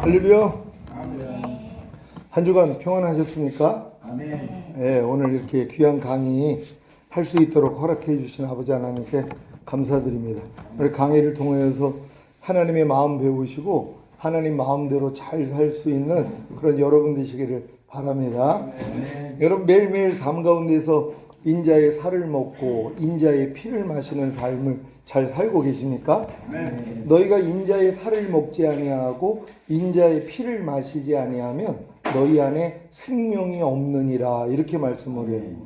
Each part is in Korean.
할렐루야. 아멘. 한 주간 평안하셨습니까? 아멘. 네, 오늘 이렇게 귀한 강의 할 수 있도록 허락해 주신 아버지 하나님께 감사드립니다. 오늘 강의를 통해서 하나님의 마음 배우시고 하나님 마음대로 잘 살 수 있는 그런 여러분 되시기를 바랍니다. 여러분 매일매일 삶 가운데서 인자의 살을 먹고 인자의 피를 마시는 삶을 잘 살고 계십니까? 너희가 인자의 살을 먹지 아니하고 인자의 피를 마시지 아니하면 너희 안에 생명이 없느니라, 이렇게 말씀을 해요.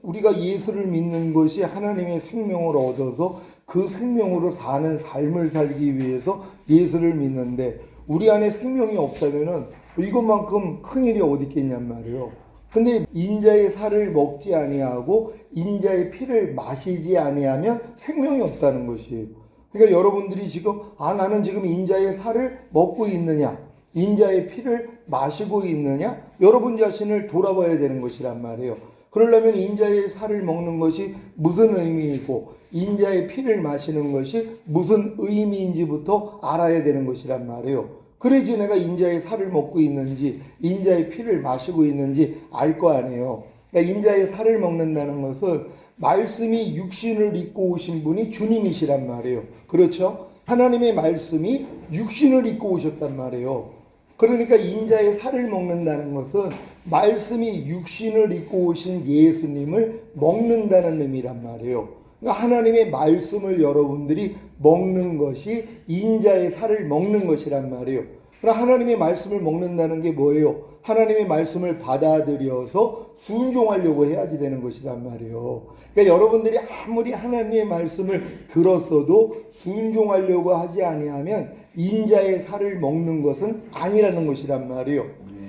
우리가 예수를 믿는 것이 하나님의 생명을 얻어서 그 생명으로 사는 삶을 살기 위해서 예수를 믿는데, 우리 안에 생명이 없다면은 이것만큼 큰일이 어디 있겠냔 말이에요. 근데 인자의 살을 먹지 아니하고 인자의 피를 마시지 아니하면 생명이 없다는 것이에요. 그러니까 여러분들이 지금 나는 지금 인자의 살을 먹고 있느냐, 인자의 피를 마시고 있느냐, 여러분 자신을 돌아봐야 되는 것이란 말이에요. 그러려면 인자의 살을 먹는 것이 무슨 의미이고 인자의 피를 마시는 것이 무슨 의미인지부터 알아야 되는 것이란 말이에요. 그래야지 내가 인자의 살을 먹고 있는지 인자의 피를 마시고 있는지 알 거 아니에요. 그러니까 인자의 살을 먹는다는 것은 말씀이 육신을 입고 오신 분이 주님이시란 말이에요. 그렇죠? 하나님의 말씀이 육신을 입고 오셨단 말이에요. 그러니까 인자의 살을 먹는다는 것은 말씀이 육신을 입고 오신 예수님을 먹는다는 의미란 말이에요. 그러니까 하나님의 말씀을 여러분들이 먹는 것이 인자의 살을 먹는 것이란 말이에요. 그러나 하나님의 말씀을 먹는다는 게 뭐예요? 하나님의 말씀을 받아들여서 순종하려고 해야지 되는 것이란 말이에요. 그러니까 여러분들이 아무리 하나님의 말씀을 들었어도 순종하려고 하지 아니하면 인자의 살을 먹는 것은 아니라는 것이란 말이에요.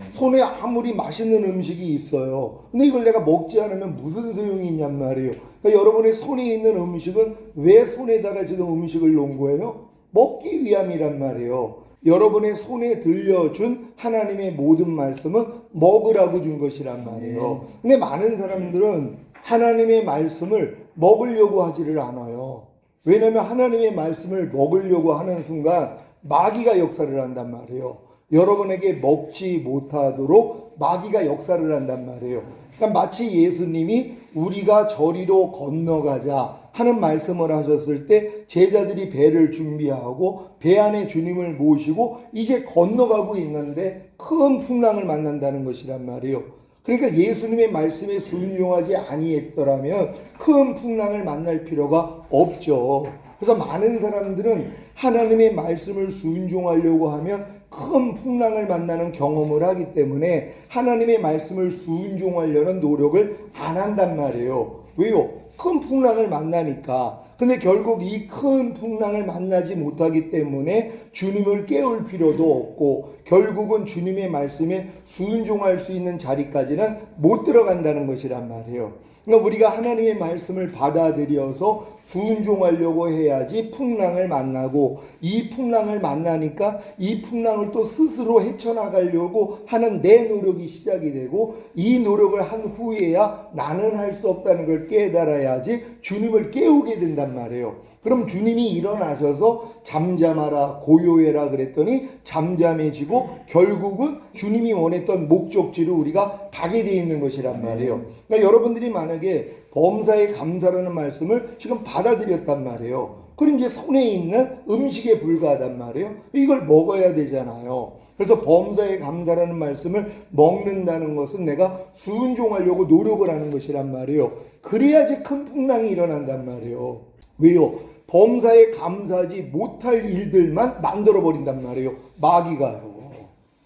손에 아무리 맛있는 음식이 있어요. 근데 이걸 내가 먹지 않으면 무슨 소용이 있냔 말이에요. 그러니까 여러분의 손에 있는 음식은 왜 손에다가 지금 음식을 놓은 거예요? 먹기 위함이란 말이에요. 여러분의 손에 들려준 하나님의 모든 말씀은 먹으라고 준 것이란 말이에요. 근데 많은 사람들은 하나님의 말씀을 먹으려고 하지를 않아요. 왜냐하면 하나님의 말씀을 먹으려고 하는 순간 마귀가 역사를 한단 말이에요. 여러분에게 먹지 못하도록 마귀가 역사를 한단 말이에요. 그러니까 마치 예수님이 우리가 저리로 건너가자 하는 말씀을 하셨을 때 제자들이 배를 준비하고 배 안에 주님을 모시고 이제 건너가고 있는데 큰 풍랑을 만난다는 것이란 말이에요. 그러니까 예수님의 말씀에 순종하지 아니했더라면 큰 풍랑을 만날 필요가 없죠. 그래서 많은 사람들은 하나님의 말씀을 순종하려고 하면 큰 풍랑을 만나는 경험을 하기 때문에 하나님의 말씀을 순종하려는 노력을 안 한단 말이에요. 왜요? 큰 풍랑을 만나니까. 근데 결국 이 큰 풍랑을 만나지 못하기 때문에 주님을 깨울 필요도 없고 결국은 주님의 말씀에 순종할 수 있는 자리까지는 못 들어간다는 것이란 말이에요. 그러니까 우리가 하나님의 말씀을 받아들여서 순종하려고 해야지 풍랑을 만나고, 이 풍랑을 만나니까 이 풍랑을 또 스스로 헤쳐나가려고 하는 내 노력이 시작이 되고, 이 노력을 한 후에야 나는 할 수 없다는 걸 깨달아야지 주님을 깨우게 된단 말이에요. 그럼 주님이 일어나셔서 잠잠하라 고요해라 그랬더니 잠잠해지고 결국은 주님이 원했던 목적지로 우리가 가게 되어 있는 것이란 말이에요. 그러니까 여러분들이 만약에 범사에 감사라는 말씀을 지금 받아들였단 말이에요. 그럼 이제 손에 있는 음식에 불과하단 말이에요. 이걸 먹어야 되잖아요. 그래서 범사에 감사라는 말씀을 먹는다는 것은 내가 순종하려고 노력을 하는 것이란 말이에요. 그래야지 큰 풍랑이 일어난단 말이에요. 왜요? 범사에 감사하지 못할 일들만 만들어버린단 말이에요. 마귀가요.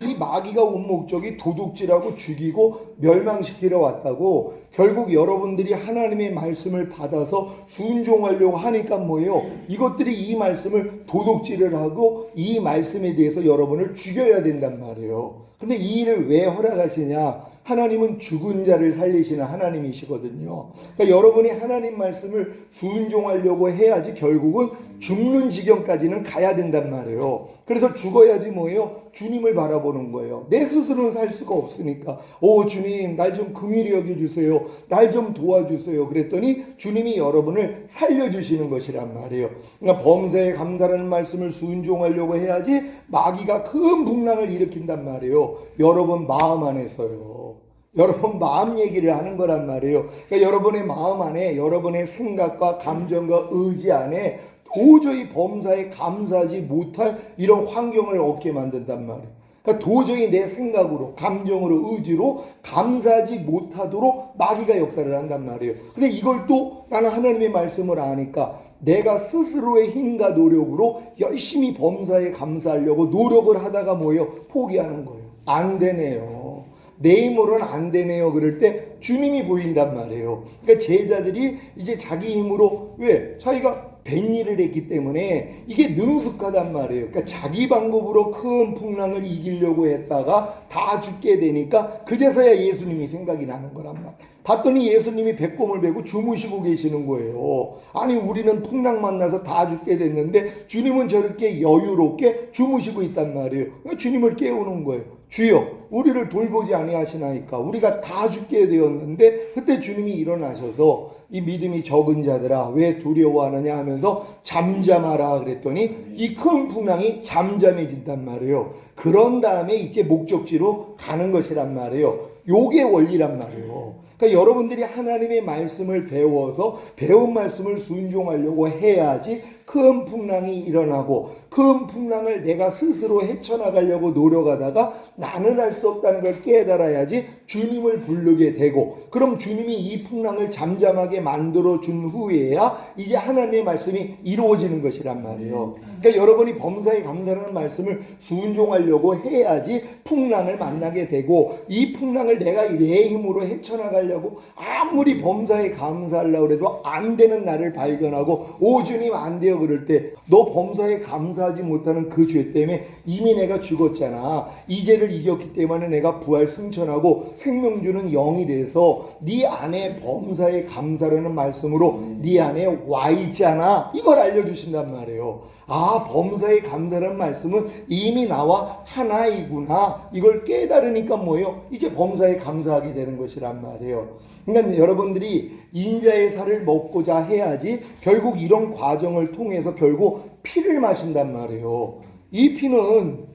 이 마귀가 온 목적이 도둑질하고 죽이고 멸망시키러 왔다고. 결국 여러분들이 하나님의 말씀을 받아서 순종하려고 하니까 뭐예요? 이것들이 이 말씀을 도둑질을 하고 이 말씀에 대해서 여러분을 죽여야 된단 말이에요. 근데 이 일을 왜 허락하시냐? 하나님은 죽은 자를 살리시는 하나님이시거든요. 그러니까 여러분이 하나님 말씀을 순종하려고 해야지 결국은 죽는 지경까지는 가야 된단 말이에요. 그래서 죽어야지 뭐예요? 주님을 바라보는 거예요. 내 스스로는 살 수가 없으니까. 오 주님 날 좀 긍휼히 여겨주세요. 날 좀 도와주세요. 그랬더니 주님이 여러분을 살려주시는 것이란 말이에요. 그러니까 범사에 감사라는 말씀을 순종하려고 해야지 마귀가 큰 풍랑을 일으킨단 말이에요. 여러분 마음 안에서요. 여러분 마음 얘기를 하는 거란 말이에요. 그러니까 여러분의 마음 안에 여러분의 생각과 감정과 의지 안에 도저히 범사에 감사하지 못할 이런 환경을 얻게 만든단 말이에요. 그러니까 도저히 내 생각으로 감정으로 의지로 감사하지 못하도록 마귀가 역사를 한단 말이에요. 근데 이걸 또 나는 하나님의 말씀을 아니까 내가 스스로의 힘과 노력으로 열심히 범사에 감사하려고 노력을 하다가 뭐예요? 포기하는 거예요. 안 되네요. 내 힘으로는 안 되네요. 그럴 때 주님이 보인단 말이에요. 그러니까 제자들이 이제 자기 힘으로 왜? 자기가 뱃일을 했기 때문에 이게 능숙하단 말이에요. 그러니까 자기 방법으로 큰 풍랑을 이기려고 했다가 다 죽게 되니까 그제서야 예수님이 생각이 나는 거란 말이에요. 봤더니 예수님이 배꼽을 베고 주무시고 계시는 거예요. 아니 우리는 풍랑 만나서 다 죽게 됐는데 주님은 저렇게 여유롭게 주무시고 있단 말이에요. 주님을 깨우는 거예요. 주여 우리를 돌보지 아니하시나이까. 우리가 다 죽게 되었는데 그때 주님이 일어나셔서 이 믿음이 적은 자들아 왜 두려워하느냐 하면서 잠잠하라 그랬더니 이 큰 풍랑이 잠잠해진단 말이에요. 그런 다음에 이제 목적지로 가는 것이란 말이에요. 요게 원리란 말이에요. 그러니까 여러분들이 하나님의 말씀을 배워서 배운 말씀을 순종하려고 해야지 큰 풍랑이 일어나고 큰 풍랑을 내가 스스로 헤쳐나가려고 노력하다가 나는 할 수 없다는 걸 깨달아야지 주님을 부르게 되고 그럼 주님이 이 풍랑을 잠잠하게 만들어 준 후에야 이제 하나님의 말씀이 이루어지는 것이란 말이에요. 그러니까 여러분이 범사에 감사라는 말씀을 순종하려고 해야지 풍랑을 만나게 되고 이 풍랑을 내가 내 힘으로 헤쳐나가려고 아무리 범사에 감사하려고 해도 안 되는 나를 발견하고 오 주님 안 돼요 그럴 때 너 범사에 감사하지 못하는 그 죄 때문에 이미 내가 죽었잖아. 이 죄를 이겼기 때문에 내가 부활 승천하고 생명 주는 영이 돼서 네 안에 범사에 감사라는 말씀으로 네 안에 와 있잖아. 이걸 알려주신단 말이에요. 아 범사에 감사라는 말씀은 이미 나와 하나이구나. 이걸 깨달으니까 뭐예요? 이제 범사에 감사하게 되는 것이란 말이에요. 그러니까 여러분들이 인자의 살을 먹고자 해야지 결국 이런 과정을 통해서 결국 피를 마신단 말이에요. 이 피는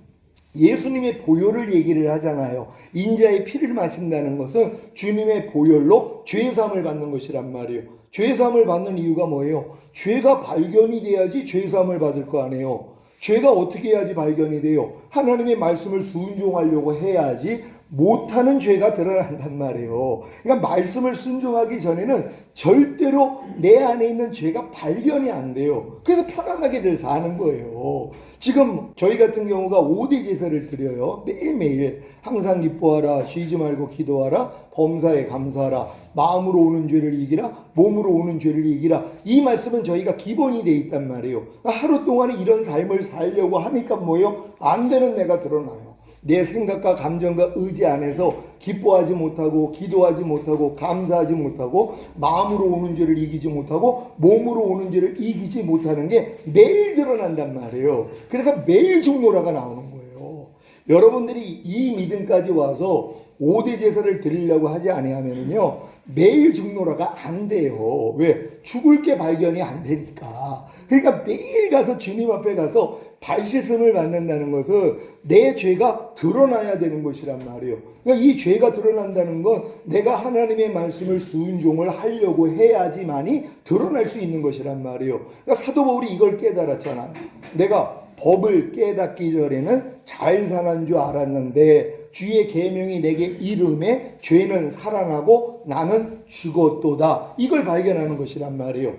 예수님의 보혈을 얘기를 하잖아요. 인자의 피를 마신다는 것은 주님의 보혈로 죄사함을 받는 것이란 말이에요. 죄사함을 받는 이유가 뭐예요? 죄가 발견이 돼야지 죄사함을 받을 거 아니에요. 죄가 어떻게 해야지 발견이 돼요? 하나님의 말씀을 순종하려고 해야지 못하는 죄가 드러난단 말이에요. 그러니까 말씀을 순종하기 전에는 절대로 내 안에 있는 죄가 발견이 안 돼요. 그래서 편안하게들 사는 거예요. 지금 저희 같은 경우가 5대 제사를 드려요. 매일매일 항상 기뻐하라, 쉬지 말고 기도하라, 범사에 감사하라, 마음으로 오는 죄를 이기라, 몸으로 오는 죄를 이기라. 이 말씀은 저희가 기본이 돼 있단 말이에요. 하루 동안에 이런 삶을 살려고 하니까 뭐예요? 안 되는 내가 드러나요. 내 생각과 감정과 의지 안에서 기뻐하지 못하고 기도하지 못하고 감사하지 못하고 마음으로 오는 죄를 이기지 못하고 몸으로 오는 죄를 이기지 못하는 게 매일 드러난단 말이에요. 그래서 매일 중노라가 나오는 거예요. 여러분들이 이 믿음까지 와서 5대 제사를 드리려고 하지 아니하면요 매일 중노라가 안 돼요. 왜? 죽을 게 발견이 안 되니까. 그러니까 매일 가서 주님 앞에 가서 발씻음을 받는다는 것은 내 죄가 드러나야 되는 것이란 말이에요. 그러니까 이 죄가 드러난다는 건 내가 하나님의 말씀을 순종을 하려고 해야지만이 드러날 수 있는 것이란 말이에요. 그러니까 사도 바울이 이걸 깨달았잖아요. 내가 법을 깨닫기 전에는 잘 사는 줄 알았는데 주의 계명이 내게 이름에 죄는 살아나고 나는 죽었도다. 이걸 발견하는 것이란 말이에요.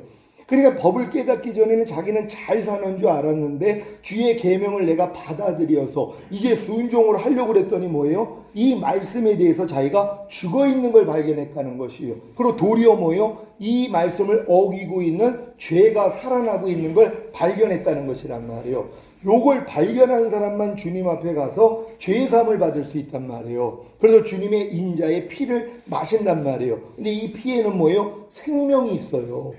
그러니까 법을 깨닫기 전에는 자기는 잘 사는 줄 알았는데 주의 계명을 내가 받아들여서 이제 순종을 하려고 그랬더니 뭐예요? 이 말씀에 대해서 자기가 죽어있는 걸 발견했다는 것이에요. 그리고 도리어 뭐예요? 이 말씀을 어기고 있는 죄가 살아나고 있는 걸 발견했다는 것이란 말이에요. 요걸 발견한 사람만 주님 앞에 가서 죄사함을 받을 수 있단 말이에요. 그래서 주님의 인자의 피를 마신단 말이에요. 근데 이 피에는 뭐예요? 생명이 있어요.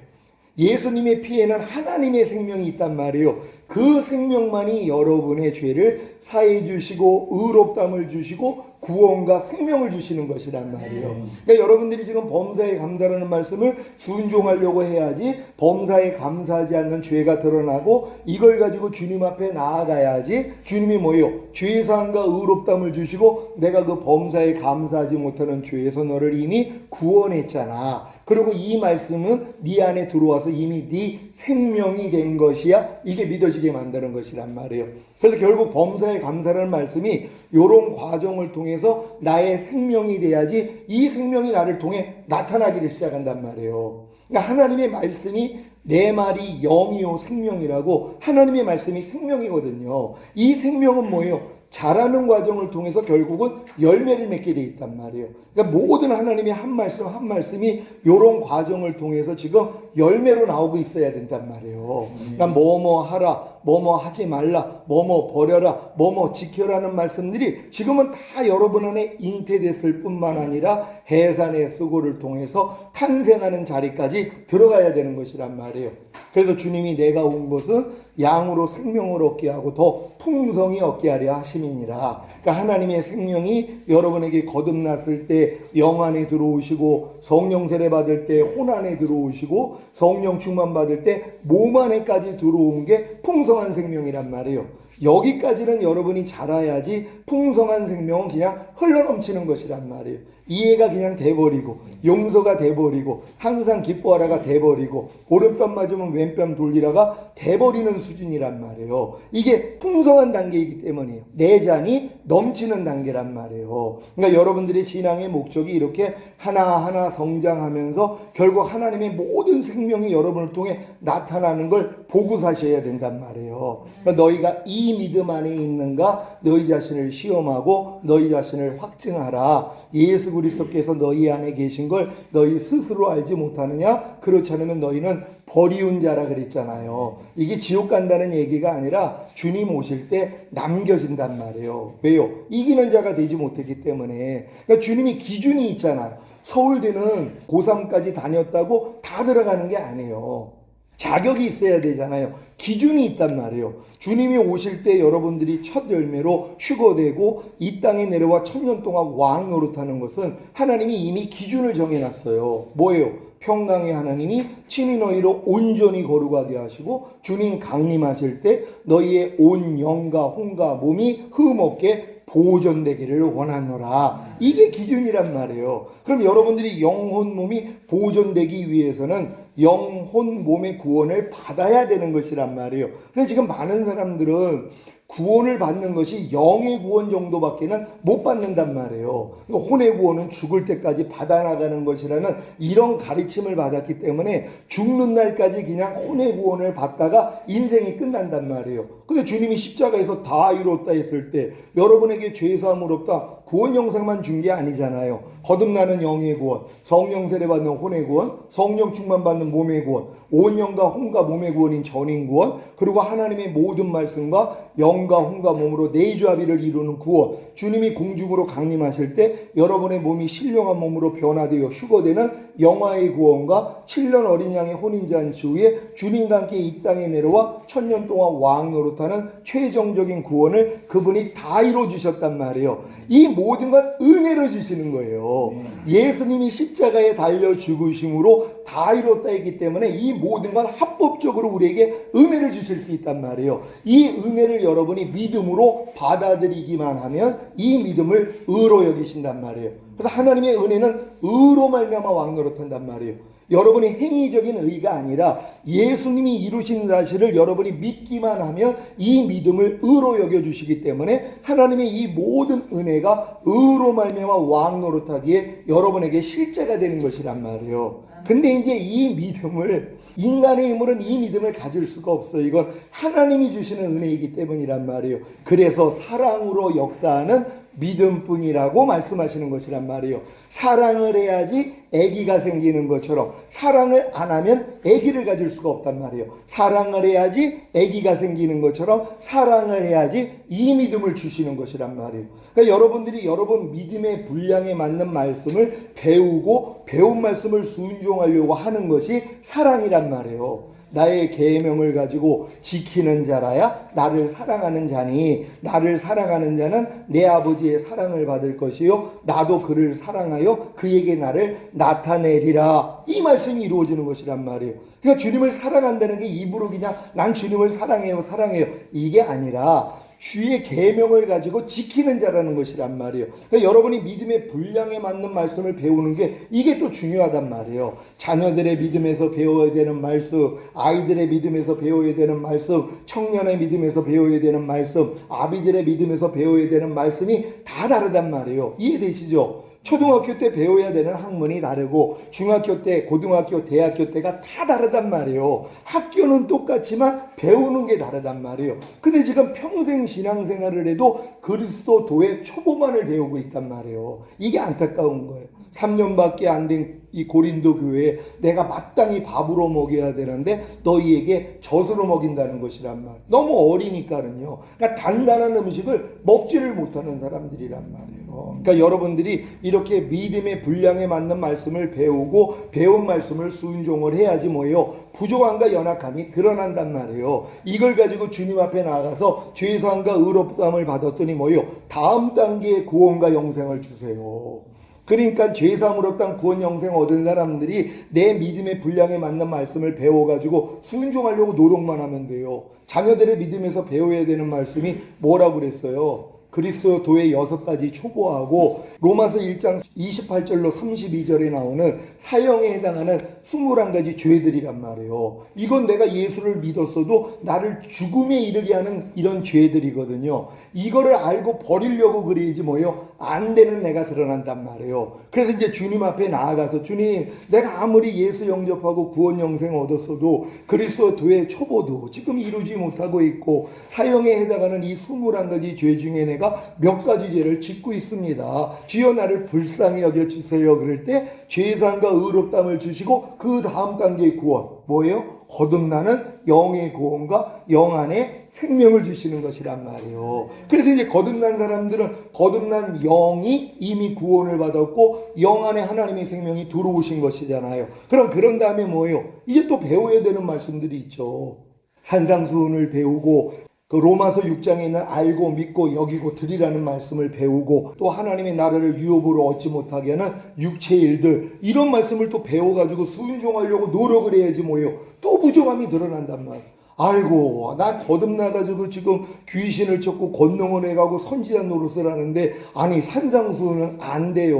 예수님의 피에는 하나님의 생명이 있단 말이에요. 그 생명만이 여러분의 죄를 사해 주시고 의롭담을 주시고 구원과 생명을 주시는 것이란 말이에요. 그러니까 여러분들이 지금 범사에 감사라는 말씀을 순종하려고 해야지, 범사에 감사하지 않는 죄가 드러나고 이걸 가지고 주님 앞에 나아가야지 주님이 뭐예요? 죄사함과 의롭담을 주시고 내가 그 범사에 감사하지 못하는 죄에서 너를 이미 구원했잖아. 그리고 이 말씀은 네 안에 들어와서 이미 네 생명이 된 것이야. 이게 믿어지게 만드는 것이란 말이에요. 그래서 결국 범사에 감사라는 말씀이 이런 과정을 통해서 나의 생명이 돼야지 이 생명이 나를 통해 나타나기를 시작한단 말이에요. 그러니까 하나님의 말씀이 내 말이 영이요 생명이라고, 하나님의 말씀이 생명이거든요. 이 생명은 뭐예요? 자라는 과정을 통해서 결국은 열매를 맺게 돼 있단 말이에요. 그러니까 모든 하나님의 한 말씀 한 말씀이 이런 과정을 통해서 지금 열매로 나오고 있어야 된단 말이에요. 그러니까 뭐뭐 하라, 뭐뭐 하지 말라, 뭐뭐 버려라, 뭐뭐 지켜라는 말씀들이 지금은 다 여러분 안에 잉태됐을 뿐만 아니라 해산의 수고를 통해서 탄생하는 자리까지 들어가야 되는 것이란 말이에요. 그래서 주님이 내가 온 것은 양으로 생명을 얻게 하고 더 풍성히 얻게 하려 하심이니라. 그러니까 하나님의 생명이 여러분에게 거듭났을 때 영 안에 들어오시고, 성령 세례 받을 때 혼 안에 들어오시고, 성령 충만 받을 때 몸 안에까지 들어온 게 풍성한 생명이란 말이에요. 여기까지는 여러분이 자라야지 풍성한 생명은 그냥 흘러넘치는 것이란 말이에요. 이해가 그냥 돼버리고, 용서가 돼버리고, 항상 기뻐하라가 돼버리고, 오른뺨 맞으면 왼뺨 돌리라가 돼버리는 수준이란 말이에요. 이게 풍성한 단계이기 때문이에요. 내 잔이 넘치는 단계란 말이에요. 그러니까 여러분들의 신앙의 목적이 이렇게 하나하나 성장하면서 결국 하나님의 모든 생명이 여러분을 통해 나타나는 걸 보고 사셔야 된단 말이에요. 그러니까 너희가 이 믿음 안에 있는가 너희 자신을 시험하고 너희 자신을 확증하라. 예수 그리스도께서 너희 안에 계신 걸 너희 스스로 알지 못하느냐? 그렇지 않으면 너희는 버리운 자라 그랬잖아요. 이게 지옥 간다는 얘기가 아니라 주님 오실 때 남겨진단 말이에요. 왜요? 이기는 자가 되지 못했기 때문에. 그러니까 주님이 기준이 있잖아요. 서울대는 고3까지 다녔다고 다 들어가는 게 아니에요. 자격이 있어야 되잖아요. 기준이 있단 말이에요. 주님이 오실 때 여러분들이 첫 열매로 휴거되고 이 땅에 내려와 1000년 동안 왕 노릇하는 것은 하나님이 이미 기준을 정해놨어요. 뭐예요? 평강의 하나님이 친히 너희로 온전히 거룩하게 하시고 주님 강림하실 때 너희의 온 영과 혼과 몸이 흠없게 보존되기를 원하노라. 이게 기준이란 말이에요. 그럼 여러분들이 영혼 몸이 보존되기 위해서는 영혼 몸의 구원을 받아야 되는 것이란 말이에요. 근데 지금 많은 사람들은 구원을 받는 것이 영의 구원 정도밖에는 못 받는단 말이에요. 혼의 구원은 죽을 때까지 받아나가는 것이라는 이런 가르침을 받았기 때문에 죽는 날까지 그냥 혼의 구원을 받다가 인생이 끝난단 말이에요. 근데 주님이 십자가에서 다 이뤘다 했을 때 여러분에게 죄사함을 없다 구원 영상만 준 게 아니잖아요. 거듭나는 영의 구원, 성령 세례 받는 혼의 구원, 성령 충만 받는 몸의 구원, 온 영과 혼과 몸의 구원인 전인 구원, 그리고 하나님의 모든 말씀과 영과 혼과 몸으로 내조합의를 이루는 구원. 주님이 공중으로 강림하실 때 여러분의 몸이 신령한 몸으로 변화되어 휴거되는 영화의 구원과 7년 어린 양의 혼인잔치 후에 주님과 함께 이 땅에 내려와 1000년 동안 왕 노릇하는 최종적인 구원을 그분이 다 이루어주셨단 말이에요. 이 모든 건 은혜로 주시는 거예요. 예수님이 십자가에 달려 죽으심으로 다 이뤘다 했기 때문에 이 모든 건 합법적으로 우리에게 은혜를 주실 수 있단 말이에요. 이 은혜를 여러분이 믿음으로 받아들이기만 하면 이 믿음을 의로 여기신단 말이에요. 그래서 하나님의 은혜는 의로 말미암아 왕노릇한단 말이에요. 여러분이 행위적인 의가 아니라 예수님이 이루신 사실을 여러분이 믿기만 하면 이 믿음을 의로 여겨주시기 때문에 하나님의 이 모든 은혜가 의로 말미암아 왕 노릇하기에 여러분에게 실제가 되는 것이란 말이에요. 근데 이제 이 믿음을 인간의 힘으로는 이 믿음을 가질 수가 없어요. 이건 하나님이 주시는 은혜이기 때문이란 말이에요. 그래서 사랑으로 역사하는 믿음뿐이라고 말씀하시는 것이란 말이에요. 사랑을 해야지 아기가 생기는 것처럼 사랑을 안 하면 아기를 가질 수가 없단 말이에요. 사랑을 해야지 아기가 생기는 것처럼 사랑을 해야지 이 믿음을 주시는 것이란 말이에요. 그러니까 여러분들이 여러분 믿음의 분량에 맞는 말씀을 배우고 배운 말씀을 순종하려고 하는 것이 사랑이란 말이에요. 나의 계명을 가지고 지키는 자라야 나를 사랑하는 자니 나를 사랑하는 자는 내 아버지의 사랑을 받을 것이요 나도 그를 사랑하여 그에게 나를 나타내리라. 이 말씀이 이루어지는 것이란 말이에요. 그러니까 주님을 사랑한다는 게 입으로 그냥 난 주님을 사랑해요 사랑해요 이게 아니라 주의 계명을 가지고 지키는 자라는 것이란 말이에요. 그러니까 여러분이 믿음의 분량에 맞는 말씀을 배우는 게 이게 또 중요하단 말이에요. 자녀들의 믿음에서 배워야 되는 말씀, 아이들의 믿음에서 배워야 되는 말씀, 청년의 믿음에서 배워야 되는 말씀, 아비들의 믿음에서 배워야 되는 말씀이 다 다르단 말이에요. 이해되시죠? 초등학교 때 배워야 되는 학문이 다르고 중학교 때, 고등학교, 대학교 때가 다 다르단 말이에요. 학교는 똑같지만 배우는 게 다르단 말이에요. 근데 지금 평생 신앙생활을 해도 그리스도도의 초보만을 배우고 있단 말이에요. 이게 안타까운 거예요. 3년밖에 안 된 이 고린도 교회에 내가 마땅히 밥으로 먹여야 되는데 너희에게 젖으로 먹인다는 것이란 말. 너무 어리니까는요. 그러니까 단단한 음식을 먹지를 못하는 사람들이란 말이에요. 그러니까 여러분들이 이렇게 믿음의 분량에 맞는 말씀을 배우고 배운 말씀을 순종을 해야지 뭐예요? 부족함과 연약함이 드러난단 말이에요. 이걸 가지고 주님 앞에 나가서 죄사함과 의롭다함을 받았더니 뭐예요? 다음 단계의 구원과 영생을 주세요. 그러니까 죄사함 의롭다함 구원 영생 얻은 사람들이 내 믿음의 분량에 맞는 말씀을 배워가지고 순종하려고 노력만 하면 돼요. 자녀들의 믿음에서 배워야 되는 말씀이 뭐라고 그랬어요? 그리스도의 6가지 초보하고 로마서 1장 28절로 32절에 나오는 사형에 해당하는 21가지 죄들이란 말이에요. 이건 내가 예수를 믿었어도 나를 죽음에 이르게 하는 이런 죄들이거든요. 이거를 알고 버리려고 그래야지 뭐예요? 안 되는 내가 드러난단 말이에요. 그래서 이제 주님 앞에 나아가서 주님 내가 아무리 예수 영접하고 구원 영생 얻었어도 그리스도의 초보도 지금 이루지 못하고 있고 사형에 해당하는 이 21가지 죄 중에 내가 몇 가지 죄를 짓고 있습니다. 주여 나를 불쌍히 여겨주세요. 그럴 때 죄사함과 의롭다함을 주시고 그 다음 단계의 구원 뭐예요? 거듭나는 영의 구원과 영 안에 생명을 주시는 것이란 말이에요. 그래서 이제 거듭난 사람들은 거듭난 영이 이미 구원을 받았고 영 안에 하나님의 생명이 들어오신 것이잖아요. 그럼 그런 다음에 뭐예요? 이제 또 배워야 되는 말씀들이 있죠. 산상수훈을 배우고 그 로마서 6장에 있는 알고 믿고 여기고 드리라는 말씀을 배우고 또 하나님의 나라를 유업으로 얻지 못하게 하는 육체의 일들 이런 말씀을 또 배워가지고 순종하려고 노력을 해야지 뭐예요. 또 부족함이 드러난단 말이에요. 아이고 나 거듭나가지고 지금 귀신을 쫓고 권능을 해가고 선지자 노릇을 하는데 아니 산상수훈은 안 돼요.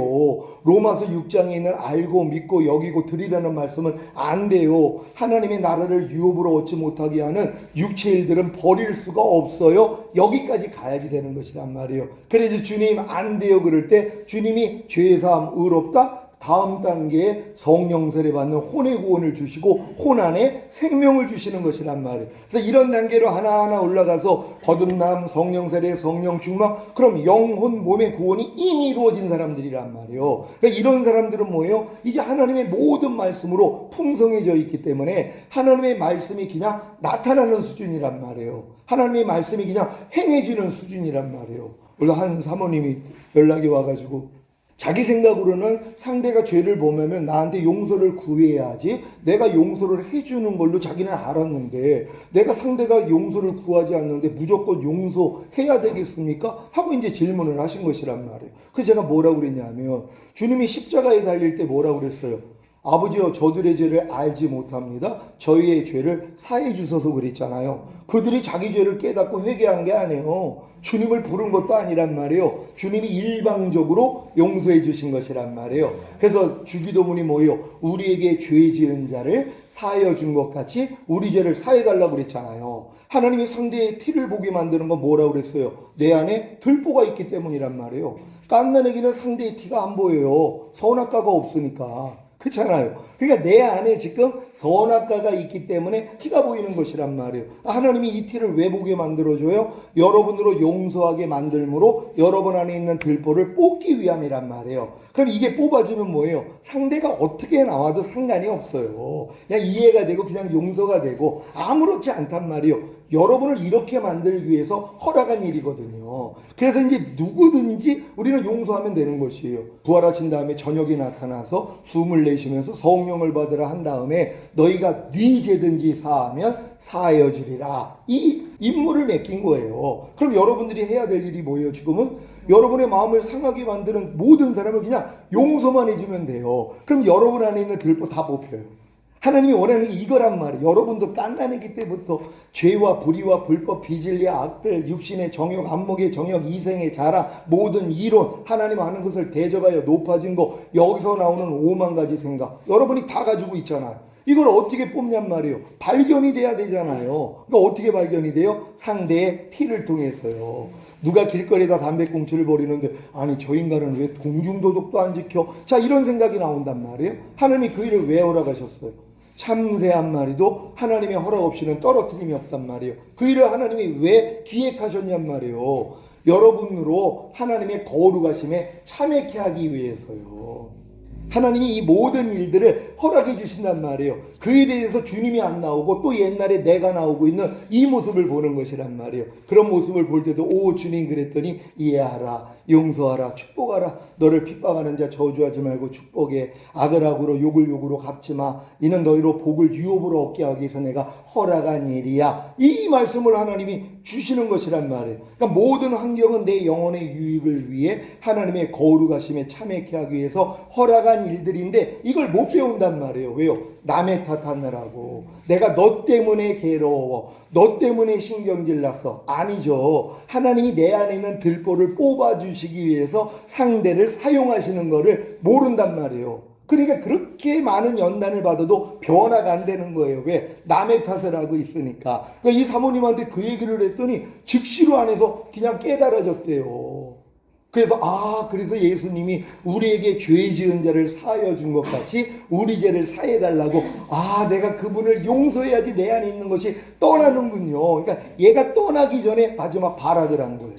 로마서 6장에 있는 알고 믿고 여기고 드리라는 말씀은 안 돼요. 하나님의 나라를 유업으로 얻지 못하게 하는 육체의 일들은 버릴 수가 없어요. 여기까지 가야지 되는 것이란 말이에요. 그래서 주님 안 돼요 그럴 때 주님이 죄사함 의롭다 다음 단계에 성령 세례 받는 혼의 구원을 주시고 혼 안에 생명을 주시는 것이란 말이에요. 그래서 이런 단계로 하나하나 올라가서 거듭남, 성령 세례, 성령 충만 그럼 영혼 몸의 구원이 이미 이루어진 사람들이란 말이에요. 그러니까 이런 사람들은 뭐예요? 이제 하나님의 모든 말씀으로 풍성해져 있기 때문에 하나님의 말씀이 그냥 나타나는 수준이란 말이에요. 하나님의 말씀이 그냥 행해지는 수준이란 말이에요. 원래 한 사모님이 연락이 와가지고 자기 생각으로는 상대가 죄를 범하면 나한테 용서를 구해야지 내가 용서를 해주는 걸로 자기는 알았는데 내가 상대가 용서를 구하지 않는데 무조건 용서해야 되겠습니까? 하고 이제 질문을 하신 것이란 말이에요. 그래서 제가 뭐라고 그랬냐면 주님이 십자가에 달릴 때 뭐라고 그랬어요? 아버지여 저들의 죄를 알지 못합니다. 저희의 죄를 사해 주셔서 그랬잖아요. 그들이 자기 죄를 깨닫고 회개한 게 아니에요. 주님을 부른 것도 아니란 말이에요. 주님이 일방적으로 용서해 주신 것이란 말이에요. 그래서 주기도문이 뭐예요? 우리에게 죄 지은 자를 사하여 준 것 같이 우리 죄를 사해 달라고 그랬잖아요. 하나님이 상대의 티를 보게 만드는 건 뭐라고 그랬어요? 내 안에 들보가 있기 때문이란 말이에요. 깐난에게는 상대의 티가 안 보여요. 선악과가 없으니까. 그렇잖아요. 그러니까 내 안에 지금 선악과가 있기 때문에 티가 보이는 것이란 말이에요. 하나님이 이 티를 왜 보게 만들어줘요? 여러분으로 용서하게 만들므로 여러분 안에 있는 들보를 뽑기 위함이란 말이에요. 그럼 이게 뽑아지면 뭐예요? 상대가 어떻게 나와도 상관이 없어요. 그냥 이해가 되고 그냥 용서가 되고 아무렇지 않단 말이에요. 여러분을 이렇게 만들기 위해서 허락한 일이거든요. 그래서 이제 누구든지 우리는 용서하면 되는 것이에요. 부활하신 다음에 저녁에 나타나서 숨을 내쉬면서 성령을 받으라 한 다음에 너희가 네 죄든지 사하면 사하여 주리라. 이 임무를 맡긴 거예요. 그럼 여러분들이 해야 될 일이 뭐예요? 지금은 여러분의 마음을 상하게 만드는 모든 사람을 그냥 용서만 해주면 돼요. 그럼 여러분 안에 있는 들보 다 뽑혀요. 하나님이 원하는 게 이거란 말이에요. 여러분도 깐난이기 때부터 죄와 불의와 불법, 비진리와 악들, 육신의 정욕, 안목의 정욕, 이생의 자랑, 모든 이론, 하나님 아는 것을 대적하여 높아진 거, 여기서 나오는 5만 가지 생각, 여러분이 다 가지고 있잖아요. 이걸 어떻게 뽑냔 말이에요. 발견이 돼야 되잖아요. 그러니까 어떻게 발견이 돼요? 상대의 티를 통해서요. 누가 길거리에다 담배꽁초를 버리는데 아니 저 인간은 왜 공중도덕도 안 지켜? 자, 이런 생각이 나온단 말이에요. 하나님이 그 일을 왜 허락하셨어요? 참새 한 마리도 하나님의 허락 없이는 떨어뜨림이 없단 말이에요. 그 일을 하나님이 왜 기획하셨냔 말이에요. 여러분으로 하나님의 거룩하심에 참여케 하기 위해서요. 하나님이 이 모든 일들을 허락해 주신단 말이에요. 그 일에 대해서 주님이 안 나오고 또 옛날에 내가 나오고 있는 이 모습을 보는 것이란 말이에요. 그런 모습을 볼 때도 오 주님 그랬더니 이해하라, 용서하라, 축복하라. 너를 핍박하는 자 저주하지 말고 축복해. 악을 악으로 욕을 욕으로 갚지 마. 이는 너희로 복을 유업으로 얻게 하기 위해서 내가 허락한 일이야. 이 말씀을 하나님이 주시는 것이란 말이에요. 그러니까 모든 환경은 내 영혼의 유익을 위해 하나님의 거룩하심에 참여케 하기 위해서 허락한 일들인데 이걸 못 배운단 말이에요. 왜요? 남의 탓하느라고. 내가 너 때문에 괴로워. 너 때문에 신경질 났어. 아니죠. 하나님이 내 안에 있는 들보를 뽑아주시기 위해서 상대를 사용하시는 것을 모른단 말이에요. 그러니까 그렇게 많은 연단을 받아도 변화가 안 되는 거예요. 왜? 남의 탓을 하고 있으니까. 그러니까 이 사모님한테 그 얘기를 했더니 즉시로 안에서 그냥 깨달아졌대요. 그래서 예수님이 우리에게 죄 지은 자를 사하여 준 것 같이 우리 죄를 사해 달라고. 내가 그분을 용서해야지 내 안에 있는 것이 떠나는군요. 그러니까 얘가 떠나기 전에 마지막 발악을 한 거예요.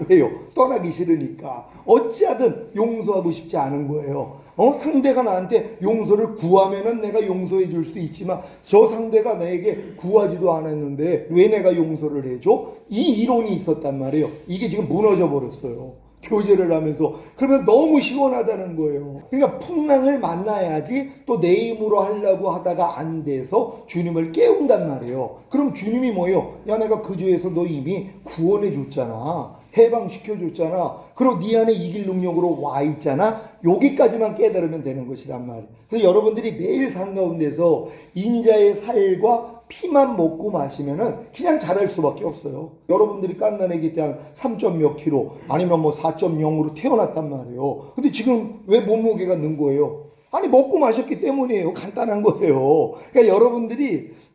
왜요? 떠나기 싫으니까. 어찌하든 용서하고 싶지 않은 거예요. 상대가 나한테 용서를 구하면은 내가 용서해 줄 수 있지만 저 상대가 나에게 구하지도 않았는데 왜 내가 용서를 해줘? 이 이론이 있었단 말이에요. 이게 지금 무너져 버렸어요. 교제를 하면서. 그러면 너무 시원하다는 거예요. 그러니까 풍랑을 만나야지 또 내 힘으로 하려고 하다가 안 돼서 주님을 깨운단 말이에요. 그럼 주님이 뭐예요? 야, 내가 그 죄에서 너 이미 구원해 줬잖아. 해방시켜 줬잖아. 그리고 네 안에 이길 능력으로 와 있잖아. 여기까지만 깨달으면 되는 것이란 말이에요. 그래서 여러분들이 매일 삶 가운데서 인자의 살과 피만 먹고 마시면은 그냥 잘할 수밖에 없어요. 여러분들이 깐난애기 때 한 3점 몇 킬로 아니면 뭐 4.0으로 태어났단 말이에요. 근데 지금 왜 몸무게가 는 거예요? 아니 먹고 마셨기 때문이에요. 간단한 거예요. 그러니까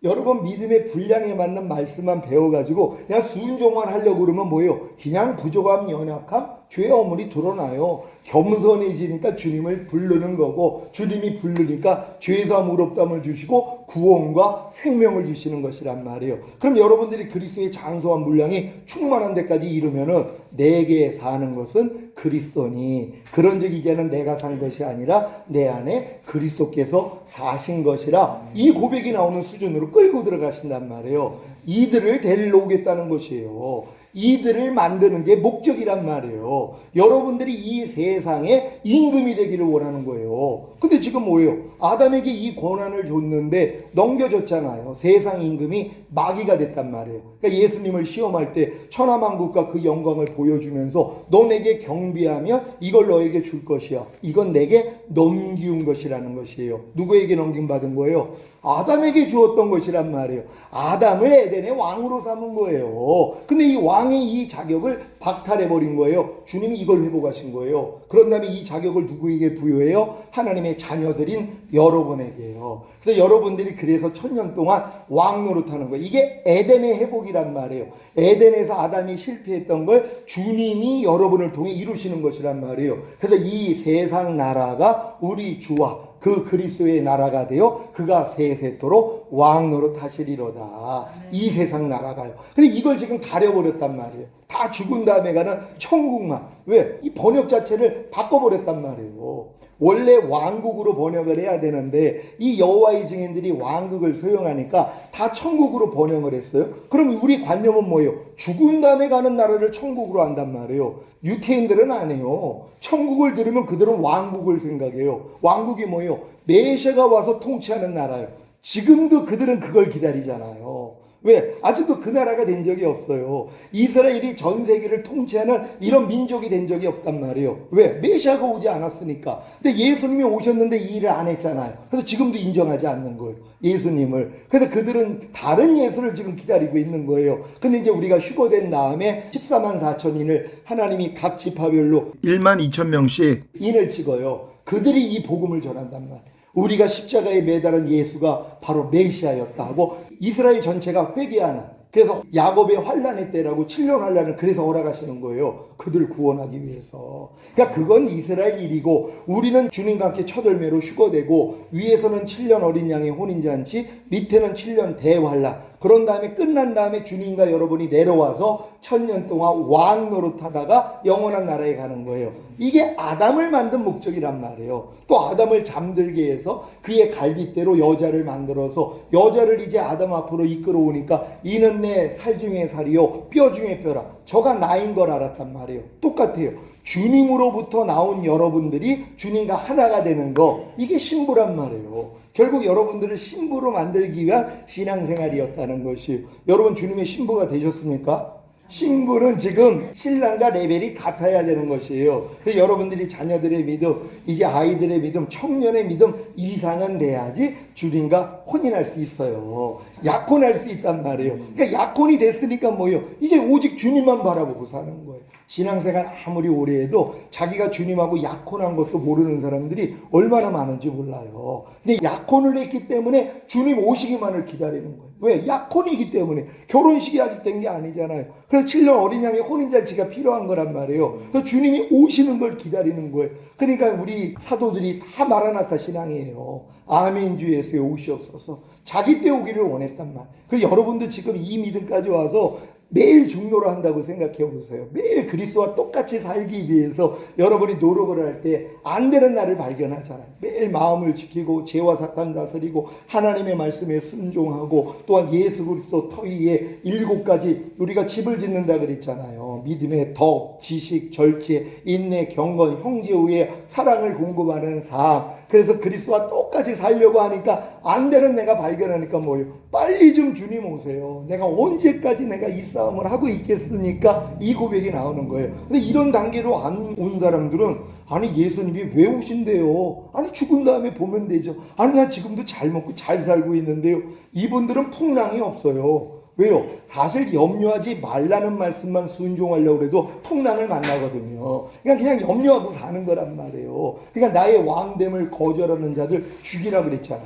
여러분 믿음의 분량에 맞는 말씀만 배워가지고 그냥 순종만 하려고 그러면 뭐예요? 그냥 부족함, 연약함, 죄 어물이 드러나요. 겸손해지니까 주님을 부르는 거고 주님이 부르니까 죄사함 의롭다함을 주시고 구원과 생명을 주시는 것이란 말이에요. 그럼 여러분들이 그리스도의 장소한 분량이 충만한 데까지 이르면은 내게 사는 것은 그리스도니 그런즉 이제는 내가 산 것이 아니라 내 안에 그리스도께서 사신 것이라 이 고백이 나오는 수준으로 끌고 들어가신단 말이에요. 이들을 데리러 오겠다는 것이에요. 이들을 만드는 게 목적이란 말이에요. 여러분들이 이 세상에 임금이 되기를 원하는 거예요. 근데 지금 뭐예요? 아담에게 이 권한을 줬는데 넘겨줬잖아요. 세상 임금이 마귀가 됐단 말이에요. 그러니까 예수님을 시험할 때 천하만국과 그 영광을 보여주면서 너 내게 경배하면 이걸 너에게 줄 것이야. 이건 내게 넘기운 것이라는 것이에요. 누구에게 넘김받은 거예요? 아담에게 주었던 것이란 말이에요. 아담을 에덴의 왕으로 삼은 거예요. 근데 이 왕이 이 자격을 박탈해버린 거예요. 주님이 이걸 회복하신 거예요. 그런 다음에 이 자격을 누구에게 부여해요? 하나님의 자녀들인 여러분에게요. 그래서 여러분들이 그래서 1000년 동안 왕 노릇하는 거예요. 이게 에덴의 회복이란 말이에요. 에덴에서 아담이 실패했던 걸 주님이 여러분을 통해 이루시는 것이란 말이에요. 그래서 이 세상 나라가 우리 주와 그 그리스도의 나라가 되어 그가 세세토록 왕 노릇 하시리로다. 이 세상 나라가요. 근데 이걸 지금 가려버렸단 말이에요. 다 죽은 다음에 가는 천국만. 왜? 이 번역 자체를 바꿔버렸단 말이에요. 원래 왕국으로 번역을 해야 되는데 이 여호와의 증인들이 왕국을 소용하니까 다 천국으로 번역을 했어요. 그럼 우리 관념은 뭐예요? 죽은 다음에 가는 나라를 천국으로 한단 말이에요. 유태인들은 안 해요. 천국을 들으면 그들은 왕국을 생각해요. 왕국이 뭐예요? 메시아가 와서 통치하는 나라예요. 지금도 그들은 그걸 기다리잖아요. 왜? 아직도 그 나라가 된 적이 없어요. 이스라엘이 전 세계를 통치하는 이런 민족이 된 적이 없단 말이에요. 왜? 메시아가 오지 않았으니까. 근데 예수님이 오셨는데 이 일을 안 했잖아요. 그래서 지금도 인정하지 않는 거예요. 예수님을. 그래서 그들은 다른 예수를 지금 기다리고 있는 거예요. 근데 이제 우리가 휴거된 다음에 14만 4천인을 하나님이 각 지파별로 1만 2천 명씩 인을 찍어요. 그들이 이 복음을 전한단 말이에요. 우리가 십자가에 매달은 예수가 바로 메시아였다 하고 이스라엘 전체가 회개하는, 그래서 야곱의 환란의 때라고 7년 환란을 그래서 허락하시는 거예요. 그들 구원하기 위해서. 그러니까 그건 이스라엘 일이고 우리는 주님과 함께 첫 열매로 휴거되고 위에서는 7년 어린 양의 혼인잔치, 밑에는 7년 대환란. 그런 다음에 끝난 다음에 주님과 여러분이 내려와서 1000년 동안 왕 노릇하다가 영원한 나라에 가는 거예요. 이게 아담을 만든 목적이란 말이에요. 또 아담을 잠들게 해서 그의 갈빗대로 여자를 만들어서 여자를 이제 아담 앞으로 이끌어 오니까 이는 내 살 중에 살이요 뼈 중에 뼈라. 저가 나인 걸 알았단 말이에요. 똑같아요. 주님으로부터 나온 여러분들이 주님과 하나가 되는 거, 이게 신부란 말이에요. 결국 여러분들을 신부로 만들기 위한 신앙생활이었다는 것이에요. 여러분 주님의 신부가 되셨습니까? 신부는 지금 신랑과 레벨이 같아야 되는 것이에요. 그래서 여러분들이 자녀들의 믿음, 이제 아이들의 믿음, 청년의 믿음 이상은 돼야지 주님과 혼인할 수 있어요. 약혼할 수 있단 말이에요. 그러니까 약혼이 됐으니까 뭐예요? 이제 오직 주님만 바라보고 사는 거예요. 신앙생활 아무리 오래 해도 자기가 주님하고 약혼한 것도 모르는 사람들이 얼마나 많은지 몰라요. 근데 약혼을 했기 때문에 주님 오시기만을 기다리는 거예요. 왜? 약혼이기 때문에. 결혼식이 아직 된 게 아니잖아요. 그래서 7년 어린 양의 혼인잔치가 필요한 거란 말이에요. 그래서 주님이 오시는 걸 기다리는 거예요. 그러니까 우리 사도들이 다 마라나타 신앙이에요. 아멘 주 예수에 오시옵소서. 자기 때 오기를 원했단 말. 그리고 여러분도 지금 이 믿음까지 와서 매일 중노를 한다고 생각해 보세요. 매일 그리스도와 똑같이 살기 위해서 여러분이 노력을 할 때 안 되는 날을 발견하잖아요. 매일 마음을 지키고 죄와 사탄 다스리고 하나님의 말씀에 순종하고 또한 예수 그리스도 터위에 7가지 우리가 집을 짓는다 그랬잖아요. 믿음의 덕, 지식, 절제, 인내, 경건, 형제 후에 사랑을 공급하는 삶. 그래서 그리스도와 똑같이 살려고 하니까 안 되는 내가 발견하니까 뭐예요? 빨리 좀 주님 오세요. 내가 언제까지 내가 이 싸움을 하고 있겠습니까? 이 고백이 나오는 거예요. 근데 이런 단계로 안 온 사람들은 아니 예수님이 왜 오신대요? 아니 죽은 다음에 보면 되죠. 아니 나 지금도 잘 먹고 잘 살고 있는데요. 이분들은 풍랑이 없어요. 왜요? 사실 염려하지 말라는 말씀만 순종하려고 해도 풍랑을 만나거든요. 그냥 염려하고 사는 거란 말이에요. 그러니까 나의 왕됨을 거절하는 자들 죽이라 그랬잖아요.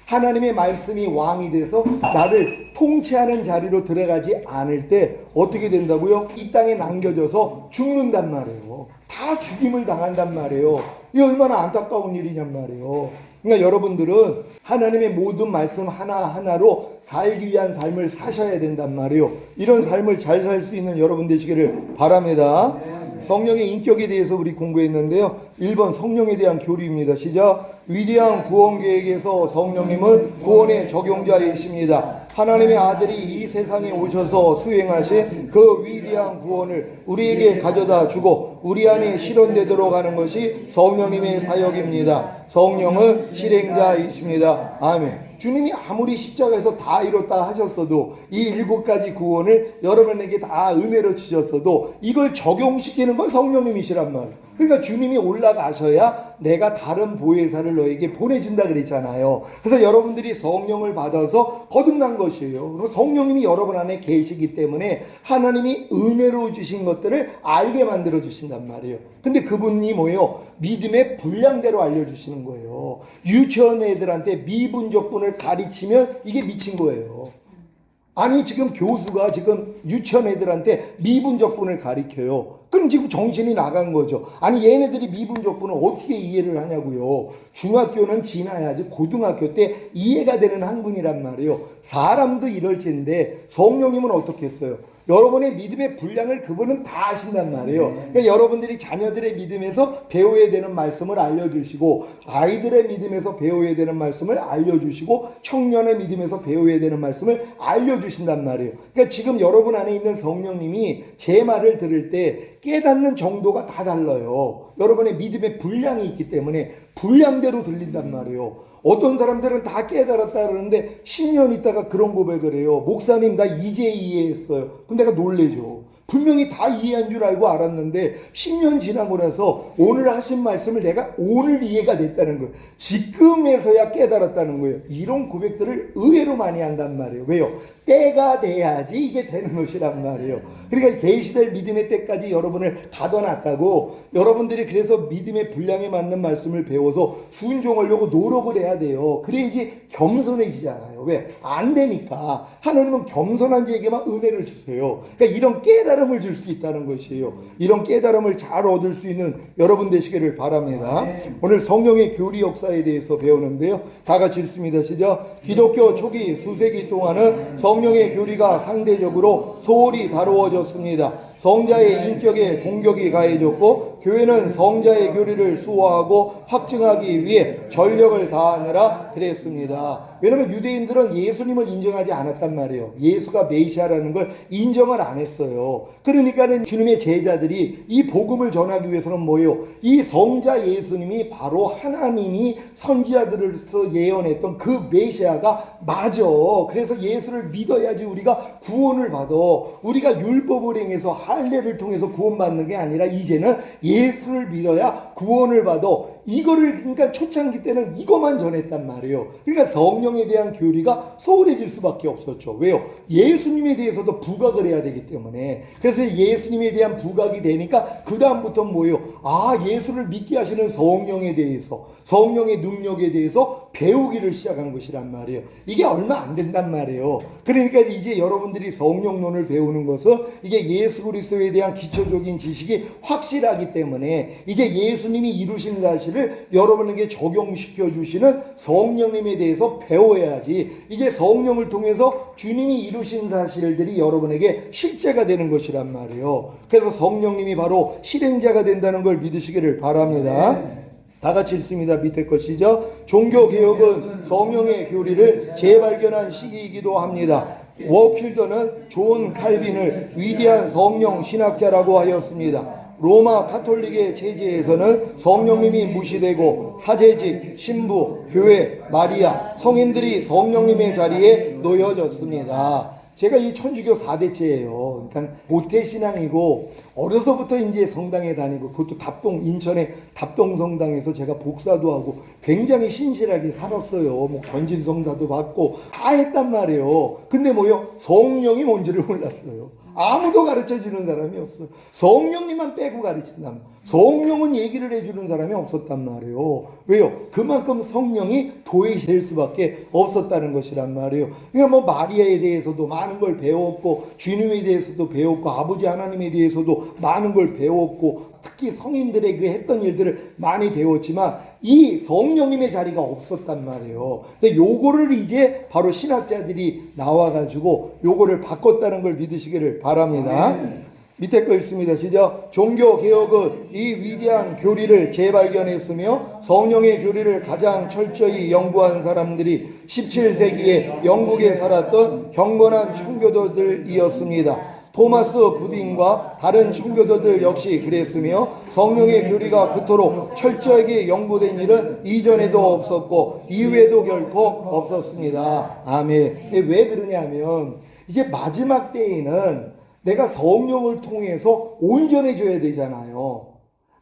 하나님의 말씀이 왕이 돼서 나를 통치하는 자리로 들어가지 않을 때 어떻게 된다고요? 이 땅에 남겨져서 죽는단 말이에요. 다 죽임을 당한단 말이에요. 이게 얼마나 안타까운 일이냔 말이에요. 그러니까 여러분들은 하나님의 모든 말씀 하나하나로 살기 위한 삶을 사셔야 된단 말이에요. 이런 삶을 잘 살 수 있는 여러분 되시기를 바랍니다. 성령의 인격에 대해서 우리 공부했는데요. 1번 성령에 대한 교리입니다. 시작. 위대한 구원 계획에서 성령님은 구원의 적용자이십니다. 하나님의 아들이 이 세상에 오셔서 수행하신 그 위대한 구원을 우리에게 가져다 주고 우리 안에 실현되도록 하는 것이 성령님의 사역입니다. 성령은 실행자이십니다. 아멘. 주님이 아무리 십자가에서 다 이뤘다 하셨어도 이 7가지 구원을 여러분에게 다 은혜로 주셨어도 이걸 적용시키는 건 성령님이시란 말이에요. 그러니까 주님이 올라가셔야 내가 다른 보혜사를 너에게 보내준다 그랬잖아요. 그래서 여러분들이 성령을 받아서 거듭난 것이에요. 그리고 성령님이 여러분 안에 계시기 때문에 하나님이 은혜로 주신 것들을 알게 만들어 주신단 말이에요. 근데 그분이 뭐예요? 믿음의 분량대로 알려주시는 거예요. 유치원 애들한테 미분적분을 가르치면 이게 미친 거예요. 아니 지금 교수가 지금 유치원 애들한테 미분적분을 가르쳐요. 그럼 지금 정신이 나간 거죠. 아니 얘네들이 미분적분을 어떻게 이해를 하냐고요. 중학교는 지나야지 고등학교 때 이해가 되는 학문이란 말이에요. 사람도 이럴 텐데 성령님은 어떻게 했어요? 여러분의 믿음의 분량을 그분은 다 아신단 말이에요. 그러니까 여러분들이 자녀들의 믿음에서 배워야 되는 말씀을 알려주시고, 아이들의 믿음에서 배워야 되는 말씀을 알려주시고, 청년의 믿음에서 배워야 되는 말씀을 알려주신단 말이에요. 그러니까 지금 여러분 안에 있는 성령님이 제 말을 들을 때 깨닫는 정도가 다 달라요. 여러분의 믿음의 분량이 있기 때문에 분량대로 들린단 말이에요. 어떤 사람들은 다 깨달았다 그러는데 10년 있다가 그런 고백을 해요. 목사님, 나 이제 이해했어요. 그럼 내가 놀래죠. 분명히 다 이해한 줄 알고 알았는데 10년 지나고 나서 오늘 하신 말씀을 내가 오늘 이해가 됐다는 거예요. 지금에서야 깨달았다는 거예요. 이런 고백들을 의외로 많이 한단 말이에요. 왜요? 때가 돼야지 이게 되는 것이란 말이에요. 그러니까 계시될 믿음의 때까지 여러분을 가둬놨다고, 여러분들이 그래서 믿음의 분량에 맞는 말씀을 배워서 순종하려고 노력을 해야 돼요. 그래야지 겸손해지잖아요. 왜? 안 되니까. 하나님은 겸손한 자에게만 은혜를 주세요. 그러니까 이런 깨달음을 줄 수 있다는 것이에요. 이런 깨달음을 잘 얻을 수 있는 여러분 되시기를 바랍니다. 오늘 성령의 교리 역사에 대해서 배우는데요. 다 같이 읽습니다. 시작. 기독교 초기 수세기 동안은 성령의 교리가 상대적으로 소홀히 다루어졌습니다. 성자의 인격에 공격이 가해졌고, 교회는 성자의 교리를 수호하고 확증하기 위해 전력을 다하느라 그랬습니다. 왜냐하면 유대인들은 예수님을 인정하지 않았단 말이에요. 예수가 메시아라는 걸 인정을 안 했어요. 그러니까는 주님의 제자들이 이 복음을 전하기 위해서는 뭐예요? 이 성자 예수님이 바로 하나님이 선지자들로서 예언했던 그 메시아가 맞아. 그래서 예수를 믿어야지 우리가 구원을 받아. 우리가 율법을 행해서 할례를 통해서 구원받는 게 아니라 이제는 예수를 믿어야 구원을 받아. 이거를 그러니까 초창기 때는 이것만 전했단 말이에요. 그러니까 성령에 대한 교리가 소홀해질 수밖에 없었죠. 왜요? 예수님에 대해서도 부각을 해야 되기 때문에. 그래서 예수님에 대한 부각이 되니까 그 다음부터 뭐예요? 아, 예수를 믿게 하시는 성령에 대해서, 성령의 능력에 대해서 배우기를 시작한 것이란 말이에요. 이게 얼마 안 된단 말이에요. 그러니까 이제 여러분들이 성령론을 배우는 것은 이게 예수 그리스도에 대한 기초적인 지식이 확실하기 때문에 이제 예수님이 이루신 사실을 여러분에게 적용시켜 주시는 성령님에 대해서 배워야지, 이제 성령을 통해서 주님이 이루신 사실들이 여러분에게 실제가 되는 것이란 말이에요. 그래서 성령님이 바로 실행자가 된다는 걸 믿으시기를 바랍니다. 다 같이 읽습니다. 밑에 것이죠. 종교개혁은 성령의 교리를 재발견한 시기이기도 합니다. 워필더는 존 칼빈을 위대한 성령 신학자라고 하였습니다. 로마 카톨릭의 체제에서는 성령님이 무시되고 사제직, 신부, 교회, 마리아, 성인들이 성령님의 자리에 놓여졌습니다. 제가 이 천주교 4대째예요. 그러니까 모태신앙이고 어려서부터 이제 성당에 다니고, 그것도 답동, 인천의 답동 성당에서 제가 복사도 하고 굉장히 신실하게 살았어요. 뭐 견진성사도 받고 다 했단 말이에요. 근데 뭐요? 성령이 뭔지를 몰랐어요. 아무도 가르쳐 주는 사람이 없어요. 성령님만 빼고 가르친다면, 성령은 얘기를 해주는 사람이 없었단 말이에요. 왜요? 그만큼 성령이 도외될 수밖에 없었다는 것이란 말이에요. 그러니까 뭐 마리아에 대해서도 많은 걸 배웠고, 주님에 대해서도 배웠고, 아버지 하나님에 대해서도 많은 걸 배웠고, 특히 성인들의 그 했던 일들을 많이 배웠지만 이 성령님의 자리가 없었단 말이에요. 근데 요거를 이제 바로 신학자들이 나와가지고 요거를 바꿨다는 걸 믿으시기를 바랍니다. 밑에 거 읽습니다. 시작. 종교개혁은 이 위대한 교리를 재발견했으며 성령의 교리를 가장 철저히 연구한 사람들이 17세기에 영국에 살았던 경건한 청교도들이었습니다. 토마스 구딘과 다른 청교도들 역시 그랬으며 성령의 교리가 그토록 철저하게 연구된 일은 이전에도 없었고 이후에도 결코 없었습니다. 아멘. 왜 그러냐면 이제 마지막 때에는 내가 성령을 통해서 온전해져야 되잖아요.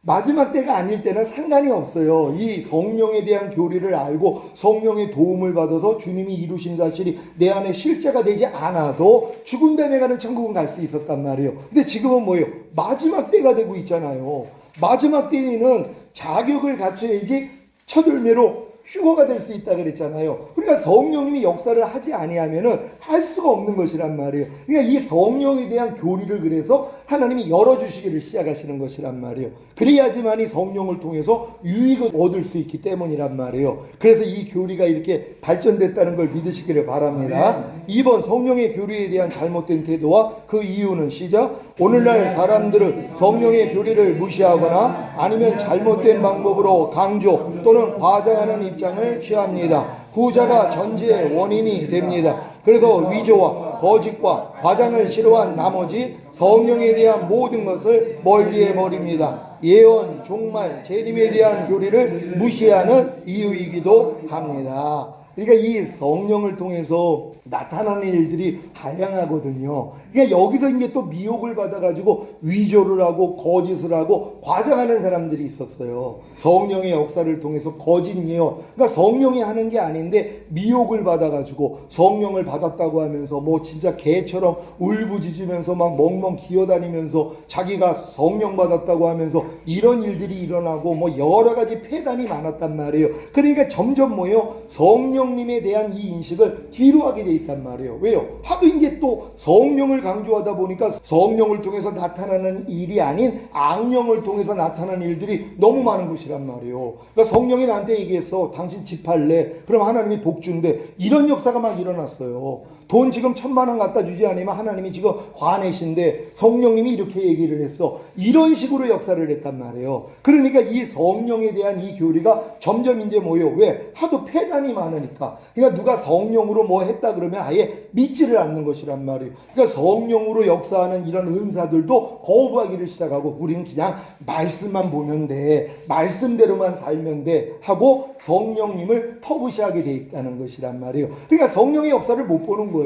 마지막 때가 아닐 때는 상관이 없어요. 이 성령에 대한 교리를 알고 성령의 도움을 받아서 주님이 이루신 사실이 내 안에 실제가 되지 않아도 죽은 다음에 가는 천국은 갈 수 있었단 말이에요. 근데 지금은 뭐예요? 마지막 때가 되고 있잖아요. 마지막 때에는 자격을 갖춰야지 첫 열매로 휴거가 될 수 있다 그랬잖아요. 그러니까 성령님이 역사를 하지 아니하면은 할 수가 없는 것이란 말이에요. 그러니까 이 성령에 대한 교리를 그래서 하나님이 열어주시기를 시작하시는 것이란 말이에요. 그래야지만이 성령을 통해서 유익을 얻을 수 있기 때문이란 말이에요. 그래서 이 교리가 이렇게 발전됐다는 걸 믿으시기를 바랍니다. 2번 성령의 교리에 대한 잘못된 태도와 그 이유는 시작. 오늘날 사람들은 성령의 교리를 무시하거나 아니면 잘못된 방법으로 강조 또는 과장하는 입장을 취합니다. 후자가 전제의 원인이 됩니다. 그래서 위조와 거짓과 과장을 싫어한 나머지 성령에 대한 모든 것을 멀리해 버립니다. 예언, 종말, 재림에 대한 교리를 무시하는 이유이기도 합니다. 그러니까 이 성령을 통해서 나타나는 일들이 다양하거든요. 그러니까 여기서 이제 또 미혹을 받아가지고 위조를 하고 거짓을 하고 과장하는 사람들이 있었어요. 성령의 역사를 통해서 거짓 예언. 그러니까 성령이 하는 게 아닌데 미혹을 받아가지고 성령을 받았다고 하면서 뭐 진짜 개처럼 울부짖으면서 막 멍멍 기어다니면서 자기가 성령 받았다고 하면서 이런 일들이 일어나고 뭐 여러 가지 폐단이 많았단 말이에요. 그러니까 점점 뭐예요? 성령님에 대한 이 인식을 뒤로 하게 돼 있단 말이에요. 왜요? 하도 이제 또 성령을 강조하다 보니까 성령을 통해서 나타나는 일이 아닌 악령을 통해서 나타나는 일들이 너무 많은 것이란 말이에요. 그러니까 성령이 나한테 얘기했어. 당신 집 팔래. 그럼 하나님이 복 준대. 이런 역사가 막 일어났어요. 돈 지금 1,000만 원 갖다 주지 않으면 하나님이 지금 화내신데 성령님이 이렇게 얘기를 했어. 이런 식으로 역사를 했단 말이에요. 그러니까 이 성령에 대한 이 교리가 점점 이제 뭐예요? 왜? 하도 폐단이 많으니까. 그러니까 누가 성령으로 뭐 했다 그러면 아예 믿지를 않는 것이란 말이에요. 그러니까 성령으로 역사하는 이런 은사들도 거부하기를 시작하고 우리는 그냥 말씀만 보면 돼. 말씀대로만 살면 돼. 하고 성령님을 터부시하게 돼 있다는 것이란 말이에요. 그러니까 성령의 역사를 못 보는 거예요.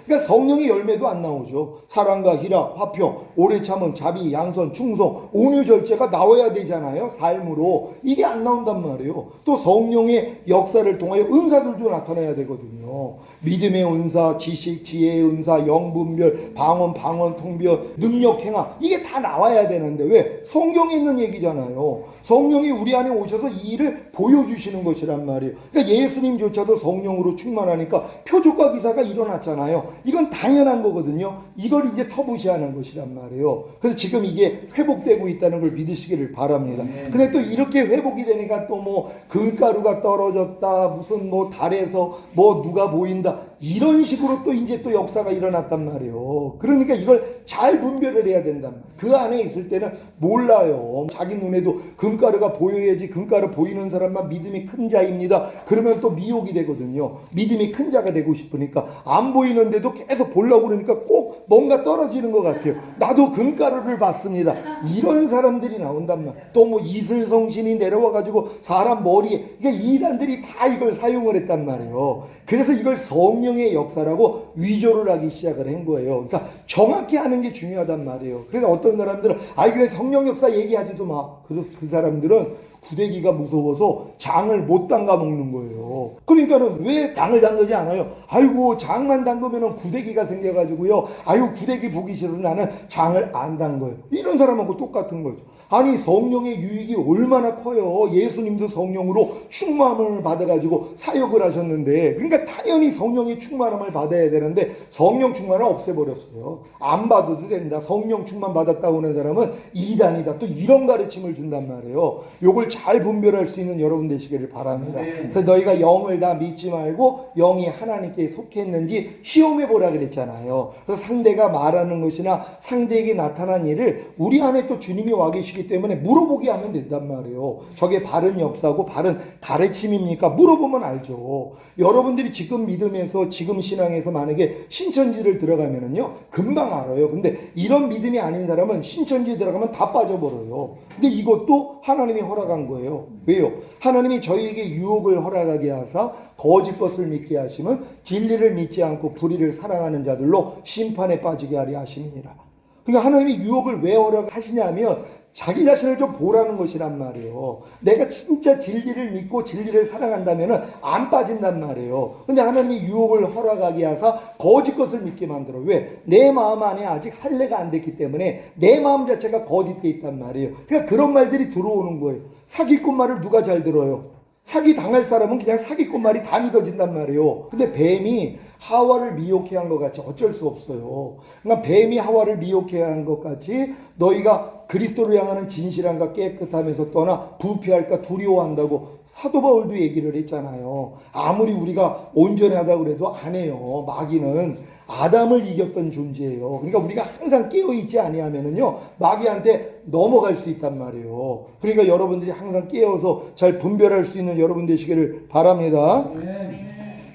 그러니까 성령의 열매도 안 나오죠. 사랑과 희락, 화평, 오래 참음, 자비, 양선, 충성, 온유, 절제가 나와야 되잖아요. 삶으로. 이게 안 나온단 말이에요. 또 성령의 역사를 통하여 은사들도 나타나야 되거든요. 믿음의 은사, 지식, 지혜의 은사, 영분별, 방언, 통변, 능력, 행함. 이게 다 나와야 되는데 왜? 성경에 있는 얘기잖아요. 성령이 우리 안에 오셔서 이 일을 보여주시는 것이란 말이에요. 그러니까 예수님조차도 성령으로 충만하니까 표적과 기사가 일어났잖아요. 이건 당연한 거거든요. 이걸 이제 터부시하는 것이란 말이에요. 그래서 지금 이게 회복되고 있다는 걸 믿으시기를 바랍니다. 근데 또 이렇게 회복이 되니까 또 뭐 금가루가 떨어졌다, 무슨 뭐 달에서 뭐 누가 보인다, 이런 식으로 또 이제 또 역사가 일어났단 말이에요. 그러니까 이걸 잘 분별을 해야 된단 말이에요. 그 안에 있을 때는 몰라요. 자기 눈에도 금가루가 보여야지, 금가루 보이는 사람만 믿음이 큰 자입니다. 그러면 또 미혹이 되거든요. 믿음이 큰 자가 되고 싶으니까 안 보이는데도 계속 보려고 그러니까 꼭 뭔가 떨어지는 것 같아요. 나도 금가루를 봤습니다. 이런 사람들이 나온단 말이에요. 또 뭐 이슬성신이 내려와가지고 사람 머리에, 그러니까 이단들이 다 이걸 사용을 했단 말이에요. 그래서 이걸 성령의 역사라고 위조를 하기 시작을 한 거예요. 그러니까 정확히 하는 게 중요하단 말이에요. 그래서 어떤 사람들은 그래 성령 역사 얘기하지도 마. 그 사람들은 구데기가 무서워서 장을 못 담가 먹는 거예요. 그러니까는 왜 장을 담그지 않아요? 아이고 장만 담그면은 구데기가 생겨가지고요. 아유 구데기 보기 싫어서 나는 장을 안 담궈요. 이런 사람하고 똑같은 거죠. 아니 성령의 유익이 얼마나 커요. 예수님도 성령으로 충만함을 받아가지고 사역을 하셨는데, 그러니까 당연히 성령의 충만함을 받아야 되는데 성령 충만을 없애버렸어요. 안 받아도 된다. 성령 충만 받았다고 하는 사람은 이단이다. 또 이런 가르침을 준단 말이에요. 요걸 잘 분별할 수 있는 여러분 되시기를 바랍니다. 그래서 너희가 영을 다 믿지 말고 영이 하나님께 속했는지 시험해 보라 그랬잖아요. 그래서 상대가 말하는 것이나 상대에게 나타난 일을 우리 안에 또 주님이 와 계시기 때문에 물어보게 하면 된단 말이에요. 저게 바른 역사고 바른 가르침입니까? 물어보면 알죠. 여러분들이 지금 믿음에서 지금 신앙에서 만약에 신천지를 들어가면은요 금방 알아요. 근데 이런 믿음이 아닌 사람은 신천지에 들어가면 다 빠져버려요. 근데 이것도 하나님이 허락한 거예요. 왜요? 하나님이 저희에게 유혹을 허락하게 하사 거짓 것을 믿게 하시면 진리를 믿지 않고 불의를 사랑하는 자들로 심판에 빠지게 하려 하심이니라. 그러니까 하나님이 유혹을 왜 허락하시냐면 자기 자신을 좀 보라는 것이란 말이에요. 내가 진짜 진리를 믿고 진리를 사랑한다면 안 빠진단 말이에요. 근데 하나님이 유혹을 허락하게 하사 거짓 것을 믿게 만들어. 왜? 내 마음 안에 아직 할례가 안 됐기 때문에 내 마음 자체가 거짓돼 있단 말이에요. 그러니까 그런 말들이 들어오는 거예요. 사기꾼 말을 누가 잘 들어요? 사기 당할 사람은 그냥 사기꾼 말이 다 믿어진단 말이에요. 근데 뱀이 하와를 미혹해 한 것 같이 어쩔 수 없어요. 그러니까 뱀이 하와를 미혹해 한 것 같이 너희가 그리스도를 향하는 진실함과 깨끗함에서 떠나 부패할까 두려워한다고 사도 바울도 얘기를 했잖아요. 아무리 우리가 온전하다고 그래도 안 해요. 마귀는 아담을 이겼던 존재예요. 그러니까 우리가 항상 깨어있지 아니하면은요 마귀한테 넘어갈 수 있단 말이에요. 그러니까 여러분들이 항상 깨어서 잘 분별할 수 있는 여러분 되시기를 바랍니다.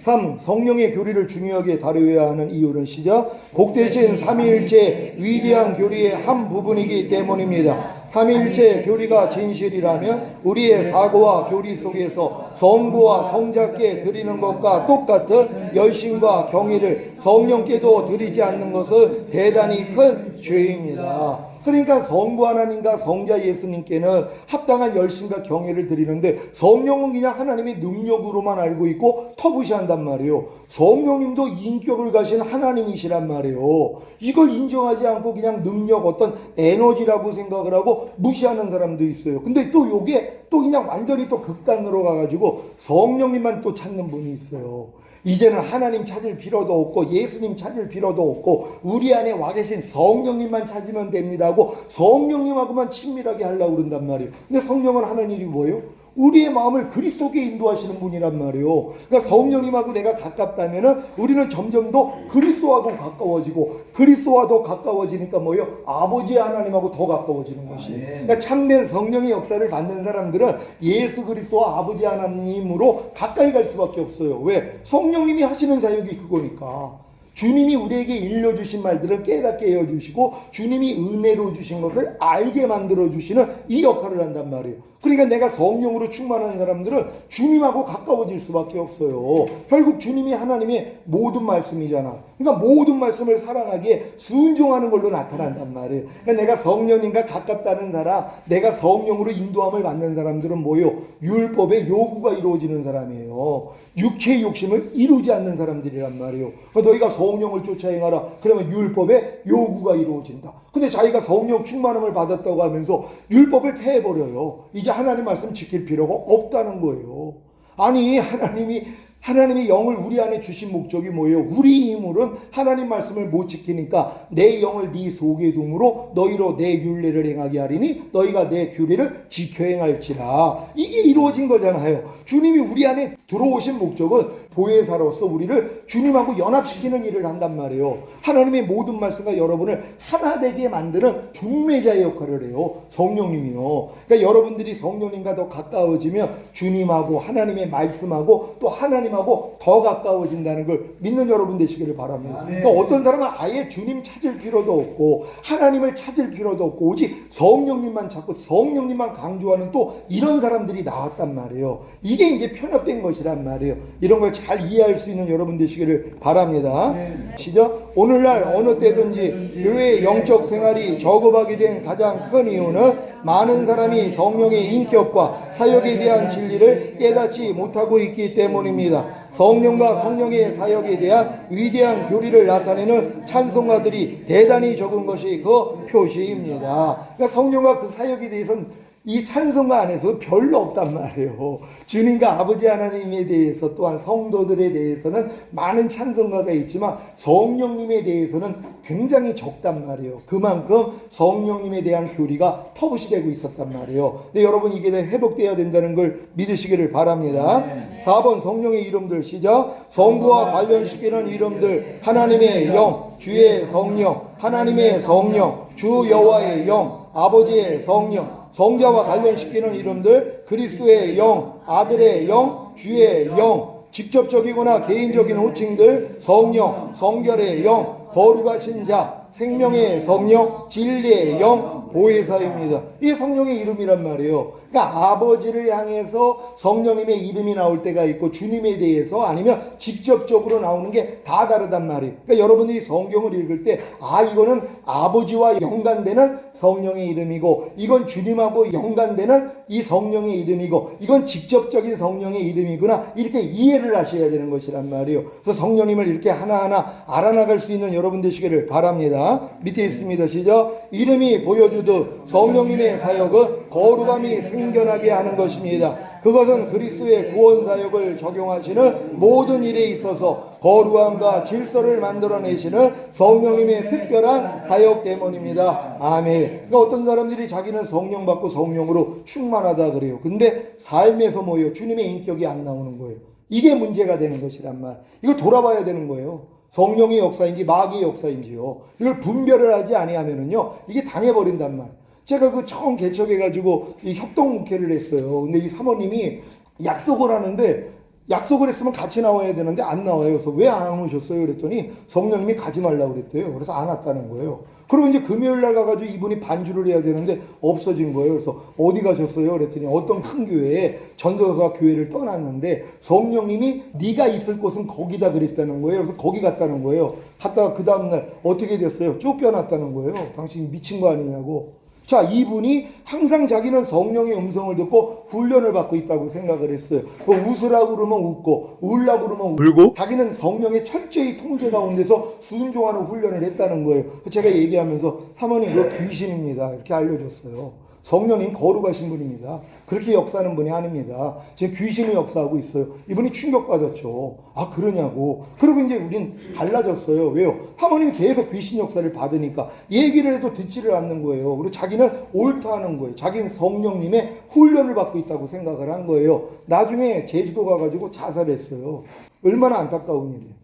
3. 성령의 교리를 중요하게 다루어야 하는 이유는 시작. 복되신 삼위일체의 위대한 교리의 한 부분이기 때문입니다. 삼위일체의 교리가 진실이라면 우리의 사고와 교리 속에서 성부와 성자께 드리는 것과 똑같은 열심과 경의를 성령께도 드리지 않는 것은 대단히 큰 죄입니다. 그러니까 성부 하나님과 성자 예수님께는 합당한 열심과 경외를 드리는데 성령은 그냥 하나님의 능력으로만 알고 있고 터부시한단 말이에요. 성령님도 인격을 가신 하나님이시란 말이에요. 이걸 인정하지 않고 그냥 능력 어떤 에너지라고 생각을 하고 무시하는 사람도 있어요. 근데 또 요게 또 그냥 완전히 또 극단으로 가가지고 성령님만 또 찾는 분이 있어요. 이제는 하나님 찾을 필요도 없고 예수님 찾을 필요도 없고 우리 안에 와 계신 성령님만 찾으면 됩니다 하고 성령님하고만 친밀하게 하려고 그런단 말이에요. 근데 성령은 하는 일이 뭐예요? 우리의 마음을 그리스도께 인도하시는 분이란 말이에요. 그러니까 성령님하고 내가 가깝다면은 우리는 점점 더 그리스도하고 가까워지고 그리스도와 더 가까워지니까 뭐예요? 아버지 하나님하고 더 가까워지는 것이에요. 그러니까 참된 성령의 역사를 받는 사람들은 예수 그리스도와 아버지 하나님으로 가까이 갈 수밖에 없어요. 왜? 성령님이 하시는 사역이 그거니까. 주님이 우리에게 일러주신 말들을 깨닫게 해주시고 주님이 은혜로 주신 것을 알게 만들어주시는 이 역할을 한단 말이에요. 그러니까 내가 성령으로 충만한 사람들은 주님하고 가까워질 수밖에 없어요. 결국 주님이 하나님의 모든 말씀이잖아. 그러니까 모든 말씀을 사랑하기에 순종하는 걸로 나타난단 말이에요. 그러니까 내가 성령님과 가깝다는 사람, 내가 성령으로 인도함을 받는 사람들은 뭐예요? 율법의 요구가 이루어지는 사람이에요. 육체의 욕심을 이루지 않는 사람들이란 말이에요. 그러니까 너희가 성령을 쫓아 행하라. 그러면 율법의 요구가 이루어진다. 근데 자기가 성령 충만함을 받았다고 하면서 율법을 폐해버려요. 이제 하나님 말씀 지킬 필요가 없다는 거예요. 아니 하나님의 영을 우리 안에 주신 목적이 뭐예요? 우리 힘으로는 하나님 말씀을 못 지키니까 내 영을 네 속에 둠으로 너희로 내 율례를 행하게 하리니 너희가 내 규례를 지켜 행할지라. 이게 이루어진 거잖아요. 주님이 우리 안에 들어오신 목적은 보혜사로서 우리를 주님하고 연합시키는 일을 한단 말이에요. 하나님의 모든 말씀과 여러분을 하나 되게 만드는 중매자의 역할을 해요. 성령님이요. 그러니까 여러분들이 성령님과 더 가까워지면 주님하고 하나님의 말씀하고 또 하나님하고 더 가까워진다는 걸 믿는 여러분 되시기를 바랍니다. 그러니까 어떤 사람은 아예 주님 찾을 필요도 없고 하나님을 찾을 필요도 없고 오직 성령님만 찾고 성령님만 강조하는 또 이런 사람들이 나왔단 말이에요. 이게 이제 편협된 것이란 말이에요. 이런 걸 잘 이해할 수 있는 여러분 되시기를 바랍니다. 시작. 오늘날 어느 때든지 교회의 영적 생활이 저급하게 된 가장 큰 이유는 많은 사람이 성령의 인격과 사역에 대한 진리를 깨닫지 못하고 있기 때문입니다. 성령과 성령의 사역에 대한 위대한 교리를 나타내는 찬송가들이 대단히 적은 것이 그 표시입니다. 그러니까 성령과 그 사역에 대해서는 이 찬송가 안에서 별로 없단 말이에요. 주님과 아버지 하나님에 대해서 또한 성도들에 대해서는 많은 찬송가가 있지만 성령님에 대해서는 굉장히 적단 말이에요. 그만큼 성령님에 대한 교리가 터부시되고 있었단 말이에요. 근데 여러분 이게 회복되어야 된다는 걸 믿으시기를 바랍니다. 4번 성령의 이름들 시작. 성부와 관련시키는 이름들 하나님의 영, 주의 성령, 하나님의 성령, 주 여호와의 영, 아버지의 성령, 성자와 관련시키는 이름들 그리스도의 영, 아들의 영, 주의 영, 직접적이거나 개인적인 호칭들 성령, 성결의 영, 거룩하신 자, 생명의 성령, 진리의 영, 보혜사입니다. 이게 성령의 이름이란 말이에요. 그러니까 아버지를 향해서 성령님의 이름이 나올 때가 있고 주님에 대해서 아니면 직접적으로 나오는 게 다 다르단 말이에요. 그러니까 여러분들이 성경을 읽을 때 이거는 아버지와 연관되는 성령의 이름이고 이건 주님하고 연관되는 이 성령의 이름이고 이건 직접적인 성령의 이름이구나 이렇게 이해를 하셔야 되는 것이란 말이에요. 그래서 성령님을 이렇게 하나하나 알아나갈 수 있는 여러분 되시기를 바랍니다. 밑에 있습니다. 시작. 이름이 보여주듯 성령님의 사역은 거룩함이 생겨나게 하는 것입니다. 그것은 그리스도의 구원 사역을 적용하시는 모든 일에 있어서 거룩함과 질서를 만들어내시는 성령님의 특별한 사역 때문입니다. 아멘. 그러니까 어떤 사람들이 자기는 성령 받고 성령으로 충만하다 그래요. 근데 삶에서 뭐예요? 주님의 인격이 안 나오는 거예요. 이게 문제가 되는 것이란 말. 이거 돌아봐야 되는 거예요. 성령의 역사인지 마귀의 역사인지요. 이걸 분별을 하지 아니하면은요, 이게 당해버린단 말. 제가 그 처음 개척해가지고 이 협동 목회를 했어요. 근데 이 사모님이 약속을 하는데 약속을 했으면 같이 나와야 되는데 안 나와요. 그래서 왜 안 오셨어요? 그랬더니 성령님이 가지 말라고 그랬대요. 그래서 안 왔다는 거예요. 그리고 이제 금요일 날 가가지고 이분이 반주를 해야 되는데 없어진 거예요. 그래서 어디 가셨어요? 그랬더니 어떤 큰 교회에 전도사 교회를 떠났는데 성령님이 네가 있을 곳은 거기다 그랬다는 거예요. 그래서 거기 갔다는 거예요. 갔다가 그 다음날 어떻게 됐어요? 쫓겨났다는 거예요. 당신 미친 거 아니냐고. 자, 이분이 항상 자기는 성령의 음성을 듣고 훈련을 받고 있다고 생각을 했어요. 웃으라고 그러면 웃고 울라고 그러면 울고 자기는 성령의 철저히 통제 가운데서 순종하는 훈련을 했다는 거예요. 제가 얘기하면서 사모님 그거 귀신입니다 이렇게 알려줬어요. 성령님 거룩하신 분입니다. 그렇게 역사하는 분이 아닙니다. 지금 귀신이 역사하고 있어요. 이분이 충격받았죠. 아 그러냐고. 그리고 이제 우린 달라졌어요. 왜요? 하모님이 계속 귀신 역사를 받으니까 얘기를 해도 듣지를 않는 거예요. 그리고 자기는 옳다 하는 거예요. 자기는 성령님의 훈련을 받고 있다고 생각을 한 거예요. 나중에 제주도 가가지고 자살했어요. 얼마나 안타까운 일이에요.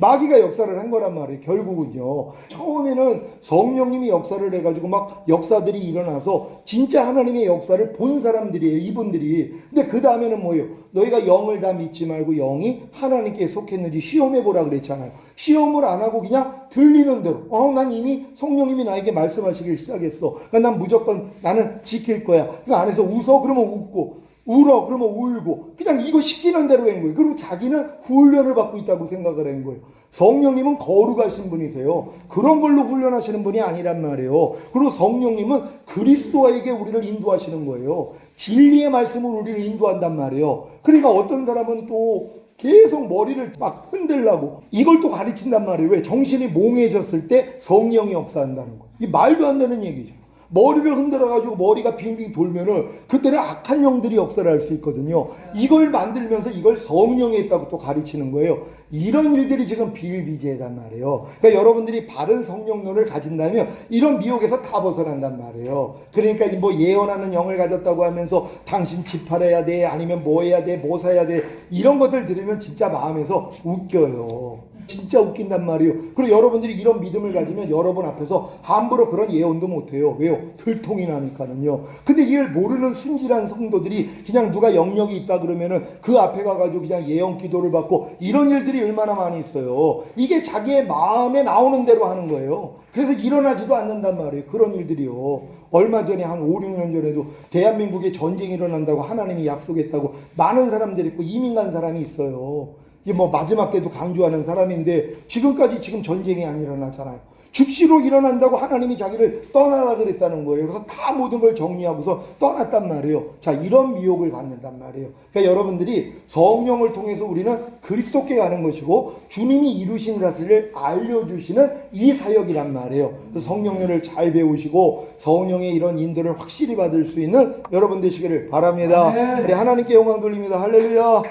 마귀가 역사를 한 거란 말이에요. 결국은요. 처음에는 성령님이 역사를 해가지고 막 역사들이 일어나서 진짜 하나님의 역사를 본 사람들이에요. 이분들이. 근데 그 다음에는 뭐예요? 너희가 영을 다 믿지 말고 영이 하나님께 속했는지 시험해보라 그랬잖아요. 시험을 안 하고 그냥 들리는 대로. 난 이미 성령님이 나에게 말씀하시길 시작했어. 그러니까 난 무조건 나는 지킬 거야. 그 안에서 웃어? 그러면 웃고. 울어 그러면 울고 그냥 이거 시키는 대로 한 거예요. 그리고 자기는 훈련을 받고 있다고 생각을 한 거예요. 성령님은 거룩하신 분이세요. 그런 걸로 훈련하시는 분이 아니란 말이에요. 그리고 성령님은 그리스도에게 우리를 인도하시는 거예요. 진리의 말씀으로 우리를 인도한단 말이에요. 그러니까 어떤 사람은 또 계속 머리를 막 흔들라고 이걸 또 가르친단 말이에요. 왜? 정신이 몽해졌을 때 성령이 역사한다는 거예요. 이 말도 안 되는 얘기죠. 머리를 흔들어가지고 머리가 빙빙 돌면은 그때는 악한 영들이 역사를 할 수 있거든요. 이걸 만들면서 이걸 성령이 했다고 또 가르치는 거예요. 이런 일들이 지금 비일비재단 말이에요. 그러니까 여러분들이 바른 성령론을 가진다면 이런 미혹에서 다 벗어난단 말이에요. 그러니까 뭐 예언하는 영을 가졌다고 하면서 당신 집팔해야 돼, 아니면 뭐 해야 돼, 뭐 사야 돼, 이런 것들 들으면 진짜 마음에서 웃겨요. 진짜 웃긴단 말이에요. 그리고 여러분들이 이런 믿음을 가지면 여러분 앞에서 함부로 그런 예언도 못해요. 왜요? 들통이 나니까는요. 근데 이걸 모르는 순진한 성도들이 그냥 누가 영역이 있다 그러면은 그 앞에 가가지고 그냥 예언 기도를 받고 이런 일들이 얼마나 많이 있어요. 이게 자기의 마음에 나오는 대로 하는 거예요. 그래서 일어나지도 않는단 말이에요. 그런 일들이요. 얼마 전에 한 5, 6년 전에도 대한민국에 전쟁이 일어난다고 하나님이 약속했다고 많은 사람들이 있고 이민 간 사람이 있어요. 이게 뭐 마지막 때도 강조하는 사람인데 지금까지 지금 전쟁이 안 일어나잖아요. 즉시로 일어난다고 하나님이 자기를 떠나라 그랬다는 거예요. 그래서 다 모든 걸 정리하고서 떠났단 말이에요. 자, 이런 미혹을 받는단 말이에요. 그러니까 여러분들이 성령을 통해서 우리는 그리스도께 가는 것이고 주님이 이루신 사실을 알려주시는 이 사역이란 말이에요. 그래서 성령을 잘 배우시고 성령의 이런 인도를 확실히 받을 수 있는 여러분 되시기를 바랍니다. 우리 하나님께 영광 돌립니다. 할렐루야.